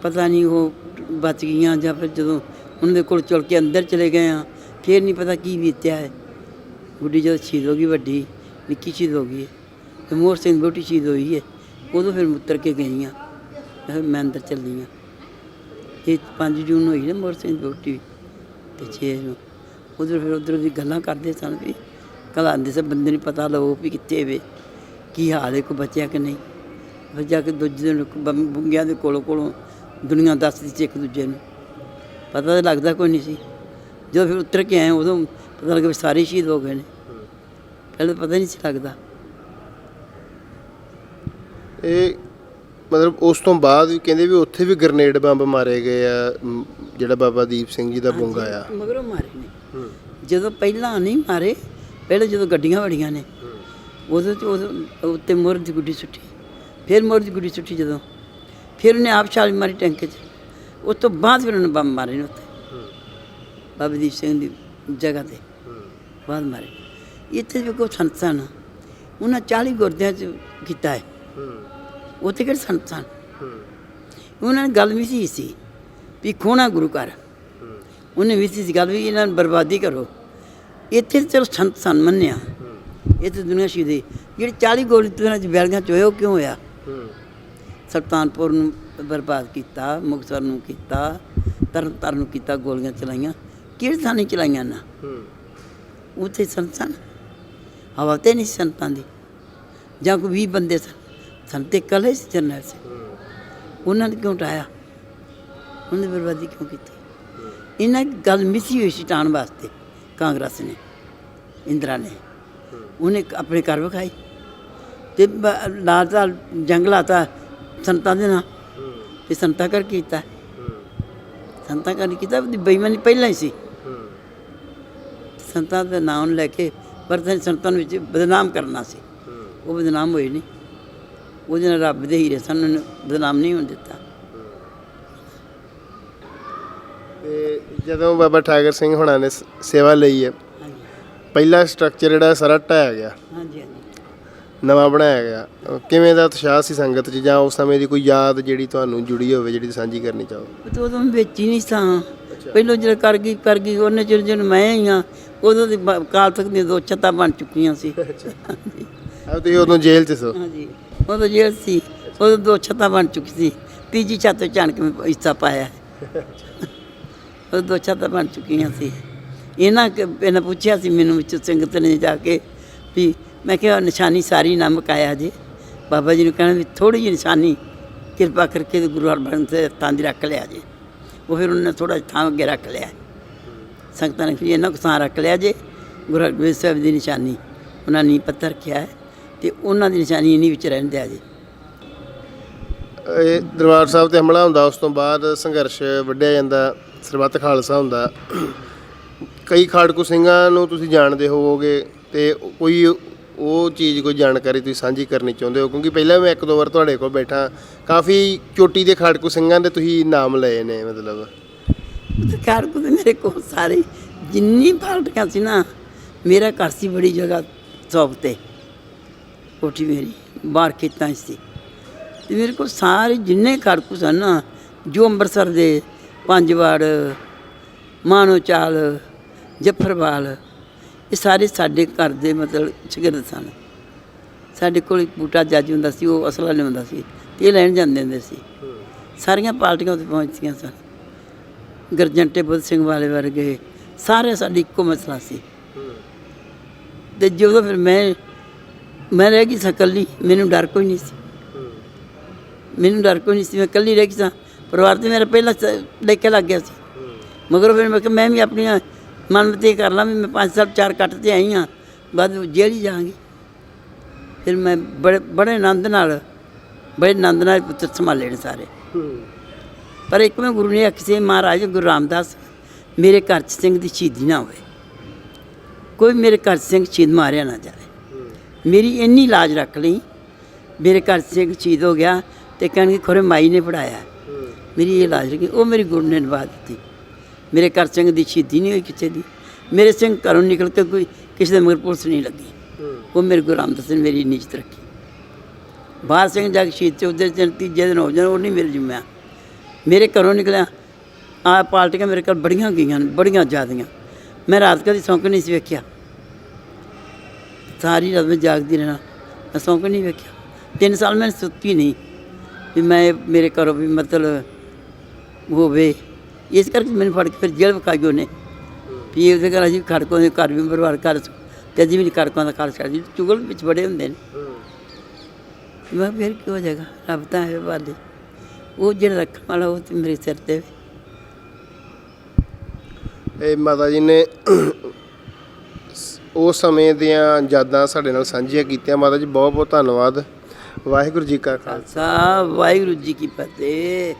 ਪਤਾ ਨਹੀਂ ਉਹ ਬਚ ਗਈਆਂ ਜਾਂ ਫਿਰ ਜਦੋਂ ਉਹਨਾਂ ਦੇ ਕੋਲ ਚੁਲ ਕੇ ਅੰਦਰ ਚਲੇ ਗਏ ਹਾਂ, ਫਿਰ ਨਹੀਂ ਪਤਾ ਕੀ ਬੀਤਿਆ ਹੈ। ਗੁੱਡੀ ਜਦੋਂ ਸ਼ਹੀਦ ਹੋ ਗਈ, ਵੱਡੀ ਨਿੱਕੀ ਸ਼ਹੀਦ ਹੋ ਗਈ ਹੈ, ਅਤੇ ਮੋਰ ਸਿੰਘ ਦੀ ਵਹੁਟੀ ਸ਼ਹੀਦ ਹੋਈ ਹੈ, ਉਦੋਂ ਫਿਰ ਮੁੱਤਰ ਕੇ ਗਈਆਂ। ਮੈਂ ਅੰਦਰ ਚੱਲੀ ਹਾਂ। ਇਹ 5 ਜੂਨ ਹੋਈ ਨਾ ਮੋਰ ਸਿੰਘ ਦੀ ਵਹੁਟੀ, ਅਤੇ 6 ਨੂੰ ਉੱਧਰ ਦੀ ਗੱਲਾਂ ਕਰਦੇ ਸਨ ਵੀ ਘਲਾਉਂਦੇ ਸਨ ਬੰਦੇ ਨੂੰ ਪਤਾ ਲਓ ਵੀ ਕਿੱਥੇ ਵੇ, ਕੀ ਹਾਲ ਹੈ, ਕੋਈ ਬਚਿਆ ਕਿ ਨਹੀਂ। ਫਿਰ ਜਾ ਕੇ ਦੂਜੇ ਦਿਨ ਬੁੰਗਿਆਂ ਦੇ ਕੋਲੋਂ ਦੁਨੀਆ ਦੱਸਦੀ ਸੀ ਇੱਕ ਦੂਜੇ ਨੂੰ, ਪਤਾ ਤਾਂ ਲੱਗਦਾ ਕੋਈ ਨਹੀਂ ਸੀ। ਜਦੋਂ ਫਿਰ ਉੱਤਰ ਕੇ ਆਏ ਉਦੋਂ ਪਤਾ ਲੱਗਾ ਵੀ ਸਾਰੇ ਸ਼ਹੀਦ ਹੋ ਗਏ ਨੇ, ਪਹਿਲਾਂ ਪਤਾ ਨਹੀਂ ਸੀ ਲੱਗਦਾ। ਇਹ ਮਤਲਬ ਉਸ ਤੋਂ ਬਾਅਦ ਵੀ ਕਹਿੰਦੇ ਵੀ ਉੱਥੇ ਵੀ ਗ੍ਰਨੇਡ ਬੰਬ ਮਾਰੇ ਗਏ ਆ, ਜਿਹੜਾ ਬਾਬਾ ਦੀਪ ਸਿੰਘ ਜੀ ਦਾ ਬੁੰਗਾ ਆ। ਮਗਰੋਂ ਮਾਰੇ ਨੇ, ਜਦੋਂ ਪਹਿਲਾਂ ਨਹੀਂ ਮਾਰੇ, ਪਹਿਲਾਂ ਜਦੋਂ ਗੱਡੀਆਂ ਵੜੀਆਂ ਨੇ ਉਹਦੇ 'ਚ ਉਹਦੇ ਉੱਤੇ ਮੋਰ ਦੀ ਗੁੱਡੀ ਸੁੱਟੀ, ਫਿਰ ਮੋਰ ਦੀ ਗੁੱਡੀ ਸੁੱਟੀ ਜਦੋਂ, ਫਿਰ ਉਹਨੇ ਆਪ ਛਾਲ ਮਾਰੀ ਟੈਂਕੇ 'ਚ। ਉਸ ਤੋਂ ਬਾਅਦ ਫਿਰ ਉਹਨੇ ਬੰਬ ਮਾਰੇ ਨੇ ਉੱਤੇ ਬਾਬਾ ਦੀਪ ਸਿੰਘ ਦੀ ਜਗ੍ਹਾ 'ਤੇ ਬਾਅਦ ਮਾਰੇ। ਇੱਥੇ ਵੀ ਕੋਈ ਸੰਤ ਸਨ, ਉਹਨਾਂ 40 ਗੁਰਦਿਆਂ 'ਚ ਕੀਤਾ ਹੈ। ਉੱਥੇ ਕਿਹੜੇ ਸੰਤ ਸਨ? ਉਹਨਾਂ ਨੇ ਗੱਲ ਵੀ ਸੀ ਵੀ ਖੋਣਾ ਗੁਰੂ ਘਰ, ਉਹਨੇ ਵੀ ਸੀ ਗੱਲ ਵੀ ਇਹਨਾਂ ਨੂੰ ਬਰਬਾਦੀ ਕਰੋ। ਇੱਥੇ ਤਾਂ ਚਲੋ ਸੰਤ ਸਨ ਮੰਨਿਆ, ਇੱਥੇ ਦੁਨੀਆ ਸ਼ਹੀਦੀ ਜਿਹੜੇ 40 ਗੁਰਦੁਆਰਿਆਂ 'ਚ ਬੈਲੀਆਂ 'ਚ ਹੋਇਆ, ਉਹ ਕਿਉਂ ਹੋਇਆ? ਸੁਲਤਾਨਪੁਰ ਨੂੰ ਬਰਬਾਦ ਕੀਤਾ, ਮੁਕਤਸਰ ਨੂੰ ਕੀਤਾ, ਤਰਨਤਾਰਨ ਨੂੰ ਕੀਤਾ, ਗੋਲੀਆਂ ਚਲਾਈਆਂ। ਕਿਹੜੇ ਥਾਂ ਨਹੀਂ ਚਲਾਈਆਂ ਨਾ? ਉੱਥੇ ਸੰਤ ਸਨ, ਹਵਾ ਤੇ ਨਹੀਂ ਸੰਤਾਂ ਦੀ, ਜਾਂ ਕੋਈ 20 ਬੰਦੇ ਸਨ, ਸੰਤ ਇਕੱਲੇ ਸੀ ਜਰਨੈਲ ਸੀ। ਉਹਨਾਂ ਨੇ ਕਿਉਂ ਉਠਾਇਆ? ਉਹਨੇ ਬਰਬਾਦੀ ਕਿਉਂ ਕੀਤੀ? ਇਹਨਾਂ ਗੱਲ ਮਿਸੀ ਹੋਈ ਸੀ ਟਾਣ ਵਾਸਤੇ ਕਾਂਗਰਸ ਨੇ, ਇੰਦਰਾ ਨੇ। ਉਹਨੇ ਆਪਣੇ ਘਰ ਵਿਖਾਈ ਅਤੇ ਲਾਤਾ ਜੰਗ ਲਾਤਾ ਸੰਤਾਂ ਦੇ ਨਾਂ, ਅਤੇ ਸੰਤਾਂ ਕਰ ਕੀਤਾ, ਸੰਤਾਂ ਕਰ ਕੀਤਾ। ਉਹਦੀ ਬੇਈਮਾਨੀ ਪਹਿਲਾਂ ਹੀ ਸੀ। ਸੰਤਾਂ ਦਾ ਨਾਮ ਲੈ ਕੇ ਪਰ ਸੰਤਾਂ ਨੂੰ ਵਿੱਚ ਬਦਨਾਮ ਕਰਨਾ ਸੀ, ਉਹ ਬਦਨਾਮ ਹੋਏ ਨਹੀਂ। ਉਹਦੇ ਨਾਲ ਰੱਬ ਦੇ ਹੀਰੇ ਸਨ, ਉਹਨੂੰ ਬਦਨਾਮ ਨਹੀਂ ਹੋਣ ਦਿੱਤਾ। ਤੇ ਜਦੋਂ ਬਾਬਾ ਠਾਕਰ ਸਿੰਘ ਹੁਣਾਂ ਨੇ ਸੇਵਾ ਲਈ ਹੈ, ਪਹਿਲਾ ਸਟਰਕਚਰ ਜਿਹੜਾ ਸਾਰਾ ਢਾਇਆ ਗਿਆ, ਹਾਂਜੀ ਹਾਂਜੀ, ਨਵਾਂ ਬਣਾਇਆ ਗਿਆ, ਕਿਵੇਂ ਦਾ ਉਤਸ਼ਾਹ ਸੀ ਸੰਗਤ 'ਚ, ਜਾਂ ਉਸ ਸਮੇਂ ਦੀ ਕੋਈ ਯਾਦ ਜਿਹੜੀ ਤੁਹਾਨੂੰ ਜੁੜੀ ਹੋਵੇ, ਜਿਹੜੀ ਸਾਂਝੀ ਕਰਨੀ ਚਾਹੋ? ਉਦੋਂ ਮੈਂ ਵਿੱਚ ਹੀ ਨਹੀਂ ਸਾਂ। ਪਹਿਲੋਂ ਜਿਹੜਾ ਕਰ ਗਈ ਉਹਨੇ ਚਿਰ ਜਦੋਂ ਮੈਂ ਹੀ ਹਾਂ, ਉਦੋਂ ਦੀ ਕਾਲ ਤੱਕ ਦੀਆਂ 2 ਛੱਤਾਂ ਬਣ ਚੁੱਕੀਆਂ ਸੀ। ਹਾਂਜੀ ਤੁਸੀਂ ਉਦੋਂ ਜੇਲ੍ਹ 'ਚ ਸੋ? ਹਾਂਜੀ, ਉਦੋਂ ਜੇਲ੍ਹ ਸੀ, ਉਦੋਂ 2 ਛੱਤਾਂ ਬਣ ਚੁੱਕੀ ਸੀ। ਤੀਜੀ ਛੱਤ ਵਿੱਚ ਆਣ ਕੇ ਮੈਂ ਹਿੱਸਾ ਪਾਇਆ। ਉਹ 2 ਛੱਤਾਂ ਬਣ ਚੁੱਕੀਆਂ ਸੀ। ਇਹਨਾਂ ਪੁੱਛਿਆ ਸੀ ਮੈਨੂੰ ਵਿੱਚ ਸੰਗਤ ਨੇ ਜਾ ਕੇ ਵੀ, ਮੈਂ ਕਿਹਾ ਨਿਸ਼ਾਨੀ ਸਾਰੀ ਨਾ ਮੁਕਾਇਆ ਜੇ। ਬਾਬਾ ਜੀ ਨੂੰ ਕਹਿਣਾ ਵੀ ਥੋੜ੍ਹੀ ਜਿਹੀ ਨਿਸ਼ਾਨੀ ਕਿਰਪਾ ਕਰਕੇ ਗੁਰੂ ਹਰਗੋਬਿੰਦ ਸਾਹਿਬ ਥਾਂ ਦੀ ਰੱਖ ਲਿਆ ਜੇ। ਉਹ ਫਿਰ ਉਹਨਾਂ ਨੇ ਥੋੜ੍ਹਾ ਜਿਹਾ ਥਾਂ ਅੱਗੇ ਰੱਖ ਲਿਆ। ਸੰਗਤਾਂ ਨੇ ਫਿਰ ਇਹਨਾਂ ਕੁ ਥਾਂ ਰੱਖ ਲਿਆ ਜੇ। ਗੁਰੂ ਹਰਗੋਬਿੰਦ ਸਾਹਿਬ ਦੀ ਨਿਸ਼ਾਨੀ ਉਹਨਾਂ ਨੀਂਹ ਪੱਥਰ ਰੱਖਿਆ ਹੈ, ਅਤੇ ਉਹਨਾਂ ਦੀ ਨਿਸ਼ਾਨੀ ਇਨੀ ਵਿੱਚ ਰਹਿਣ ਦਿਆ ਜੇ। ਇਹ ਦਰਬਾਰ ਸਾਹਿਬ 'ਤੇ ਹਮਲਾ ਹੁੰਦਾ, ਉਸ ਤੋਂ ਬਾਅਦ ਸੰਘਰਸ਼ ਵੱਢਿਆ ਜਾਂਦਾ, ਸਰਬੱਤ ਖਾਲਸਾ ਹੁੰਦਾ। ਕਈ ਖਾੜਕੂ ਸਿੰਘਾਂ ਨੂੰ ਤੁਸੀਂ ਜਾਣਦੇ ਹੋਵੋਗੇ, ਅਤੇ ਕੋਈ ਉਹ ਚੀਜ਼, ਕੋਈ ਜਾਣਕਾਰੀ ਤੁਸੀਂ ਸਾਂਝੀ ਕਰਨੀ ਚਾਹੁੰਦੇ ਹੋ? ਕਿਉਂਕਿ ਪਹਿਲਾਂ ਮੈਂ 1-2 ਵਾਰ ਤੁਹਾਡੇ ਕੋਲ ਬੈਠਾ, ਕਾਫੀ ਚੋਟੀ ਦੇ ਖਾੜਕੂ ਸਿੰਘਾਂ ਦੇ ਤੁਸੀਂ ਨਾਮ ਲਏ ਨੇ। ਮਤਲਬ ਖਾੜਕੂ ਦੇ ਮੇਰੇ ਕੋਲ ਸਾਰੇ ਜਿੰਨੀ ਪਾਰਟੀਆਂ ਸੀ ਨਾ, ਮੇਰਾ ਘਰ ਸੀ ਬੜੀ ਜਗ੍ਹਾ ਚੌਕ 'ਤੇ, ਕੋਠੀ ਮੇਰੀ ਬਾਹਰ ਖੇਤਾਂ 'ਚ ਸੀ, ਅਤੇ ਮੇਰੇ ਕੋਲ ਸਾਰੇ ਜਿੰਨੇ ਖਾੜਕੂ ਸਨ ਨਾ, ਜੋ ਅੰਮ੍ਰਿਤਸਰ ਦੇ 5 ਵਾਰਡ, ਮਾਨੋ ਚਾਲ, ਜਫਰਵਾਲ, ਇਹ ਸਾਰੇ ਸਾਡੇ ਘਰ ਦੇ ਮਤਲਬ ਸ਼ਾਗਿਰਦ ਸਨ। ਸਾਡੇ ਕੋਲ ਇੱਕ ਬੂਟਾ ਜੱਜ ਹੁੰਦਾ ਸੀ, ਉਹ ਅਸਲਾ ਲਿਆਉਂਦਾ ਸੀ ਅਤੇ ਇਹ ਲੈਣ ਜਾਂਦੇ ਹੁੰਦੇ ਸੀ। ਸਾਰੀਆਂ ਪਾਰਟੀਆਂ ਉੱਥੇ ਪਹੁੰਚਦੀਆਂ ਸਨ। ਗਰਜੰਟੇ ਬੁੱਧ ਸਿੰਘ ਵਾਲੇ ਵਰਗੇ ਸਾਰੇ ਸਾਡੀ ਇੱਕੋ ਮਸਲਾ ਸੀ। ਅਤੇ ਜਦੋਂ ਫਿਰ ਮੈਂ ਰਹਿ ਗਈ ਸਾਂ ਇਕੱਲੀ, ਮੈਨੂੰ ਡਰ ਕੋਈ ਨਹੀਂ ਸੀ, ਮੈਂ ਇਕੱਲੀ ਰਹਿ ਗਈ ਸਾਂ। ਪਰਿਵਾਰ 'ਤੇ ਮੇਰਾ ਪਹਿਲਾਂ ਲੇਖਾ ਲੱਗ ਗਿਆ ਸੀ, ਮਗਰ ਫਿਰ ਮੈਂ ਕਿਹਾ ਮੈਂ ਵੀ ਆਪਣੀਆਂ ਮਨਮਤੀ ਕਰ ਲਾਂ ਵੀ ਮੈਂ 5 ਸਾਲ 4 ਕੱਟ 'ਤੇ ਆਈ ਹਾਂ, ਬਾਅਦ ਜੇਲ੍ਹ ਹੀ ਜਾਵਾਂਗੀ। ਫਿਰ ਮੈਂ ਬੜੇ ਆਨੰਦ ਨਾਲ ਪੁੱਤਰ ਸੰਭਾਲੇ ਨੇ ਸਾਰੇ। ਪਰ ਇੱਕ ਮੈਂ ਗੁਰੂ ਨੇ ਆਖੀ ਸੀ, ਮਹਾਰਾਜ ਗੁਰੂ ਰਾਮਦਾਸ, ਮੇਰੇ ਘਰ 'ਚ ਸਿੰਘ ਦੀ ਸ਼ਹੀਦੀ ਨਾ ਹੋਵੇ, ਕੋਈ ਮੇਰੇ ਘਰ 'ਚ ਸਿੰਘ ਸ਼ਹੀਦ ਮਾਰਿਆ ਨਾ ਜਾਵੇ। ਮੇਰੀ ਇੰਨੀ ਲਾਜ ਰੱਖ ਲਈ, ਮੇਰੇ ਘਰ 'ਚ ਸਿੰਘ ਸ਼ਹੀਦ ਹੋ ਗਿਆ ਅਤੇ ਕਹਿਣਗੇ ਖੋਰੇ ਮਾਈ ਨੇ ਪੜ੍ਹਾਇਆ। ਮੇਰੀ ਇਹ ਲਾਜ ਰੱਖੀ, ਉਹ ਮੇਰੀ ਗੁਰੂ ਨੇ ਨਿਭਾ ਦਿੱਤੀ। ਮੇਰੇ ਘਰ ਸਿੰਘ ਦੀ ਸ਼ਹੀਦੀ ਨਹੀਂ ਹੋਈ ਕਿਸੇ ਦੀ। ਮੇਰੇ ਸਿੰਘ ਘਰੋਂ ਨਿਕਲ ਕੇ ਕੋਈ ਕਿਸੇ ਦੇ ਮਗਰ ਪੁਲਿਸ ਨਹੀਂ ਲੱਗੀ। ਉਹ ਮੇਰੇ ਗੁਰੂ ਰਾਮਦਾਸ ਨੇ ਮੇਰੀ ਇੰਨੀ ਇੱਜ਼ਤ ਰੱਖੀ। ਬਾਹਰ ਸਿੰਘ ਜਾ ਕੇ ਸ਼ਹੀਦ 'ਚ ਉਹਦੇ ਦਿਨ 3 ਦਿਨ ਹੋ ਜਾਣ, ਉਹ ਨਹੀਂ ਮੇਰੇ ਜਿੰਮਿਆ। ਮੇਰੇ ਘਰੋਂ ਨਿਕਲਿਆ ਆ ਪਾਰਟੀਆਂ ਮੇਰੇ ਕੋਲ ਬੜੀਆਂ ਗਈਆਂ, ਬੜੀਆਂ ਜ਼ਿਆਦੀਆਂ। ਮੈਂ ਰਾਤ ਕਦੀ ਸੌਂਕ ਨਹੀਂ ਸੀ ਵੇਖਿਆ, ਸਾਰੀ ਰਾਤ ਮੈਂ ਜਾਗਦੀ ਰਹਿਣਾ, ਮੈਂ ਸੌਂਕ ਨਹੀਂ ਵੇਖਿਆ। 3 ਸਾਲ ਮੈਂ ਸੁੱਤੀ ਨਹੀਂ ਵੀ ਮੈਂ ਮੇਰੇ ਘਰੋਂ ਵੀ ਮਤਲਬ ਹੋਵੇ। ਇਸ ਕਰਕੇ ਮੈਨੂੰ ਫੜ ਕੇ ਫਿਰ ਜੇਲ੍ਹ ਵਿਖਾਈ ਉਹਨੇ ਵੀ ਉਹਦੇ ਘਰ ਅਸੀਂ ਖੜਕੋਂ ਦੇ ਘਰ ਵੀ ਬਰਬਾਦ ਕਰ, ਅਤੇ ਅਜੇ ਵੀ ਨਹੀਂ ਖੜਕਾਂ ਦਾ ਘਰ ਛੱਡ, ਚੁਗਲ ਵਿੱਚ ਬੜੇ ਹੁੰਦੇ ਨੇ। ਮੈਂ ਫਿਰ ਕੀ ਹੋ ਜਾਏਗਾ, ਰੱਬ ਤਾਂ ਹੈ ਵਾਲੇ, ਉਹ ਜਿਹੜਾ ਰੱਖਣ ਵਾਲਾ ਉਹ ਤਾਂ ਮੇਰੇ ਸਿਰ 'ਤੇ। ਇਹ ਮਾਤਾ ਜੀ ਨੇ ਉਸ ਸਮੇਂ ਦੀਆਂ ਯਾਦਾਂ ਸਾਡੇ ਨਾਲ ਸਾਂਝੀਆਂ ਕੀਤੀਆਂ। ਮਾਤਾ ਜੀ ਬਹੁਤ ਬਹੁਤ ਧੰਨਵਾਦ। ਵਾਹਿਗੁਰੂ ਜੀ ਕਾ ਖਾਲਸਾ, ਵਾਹਿਗੁਰੂ ਜੀ ਕੀ ਫਤਿਹ।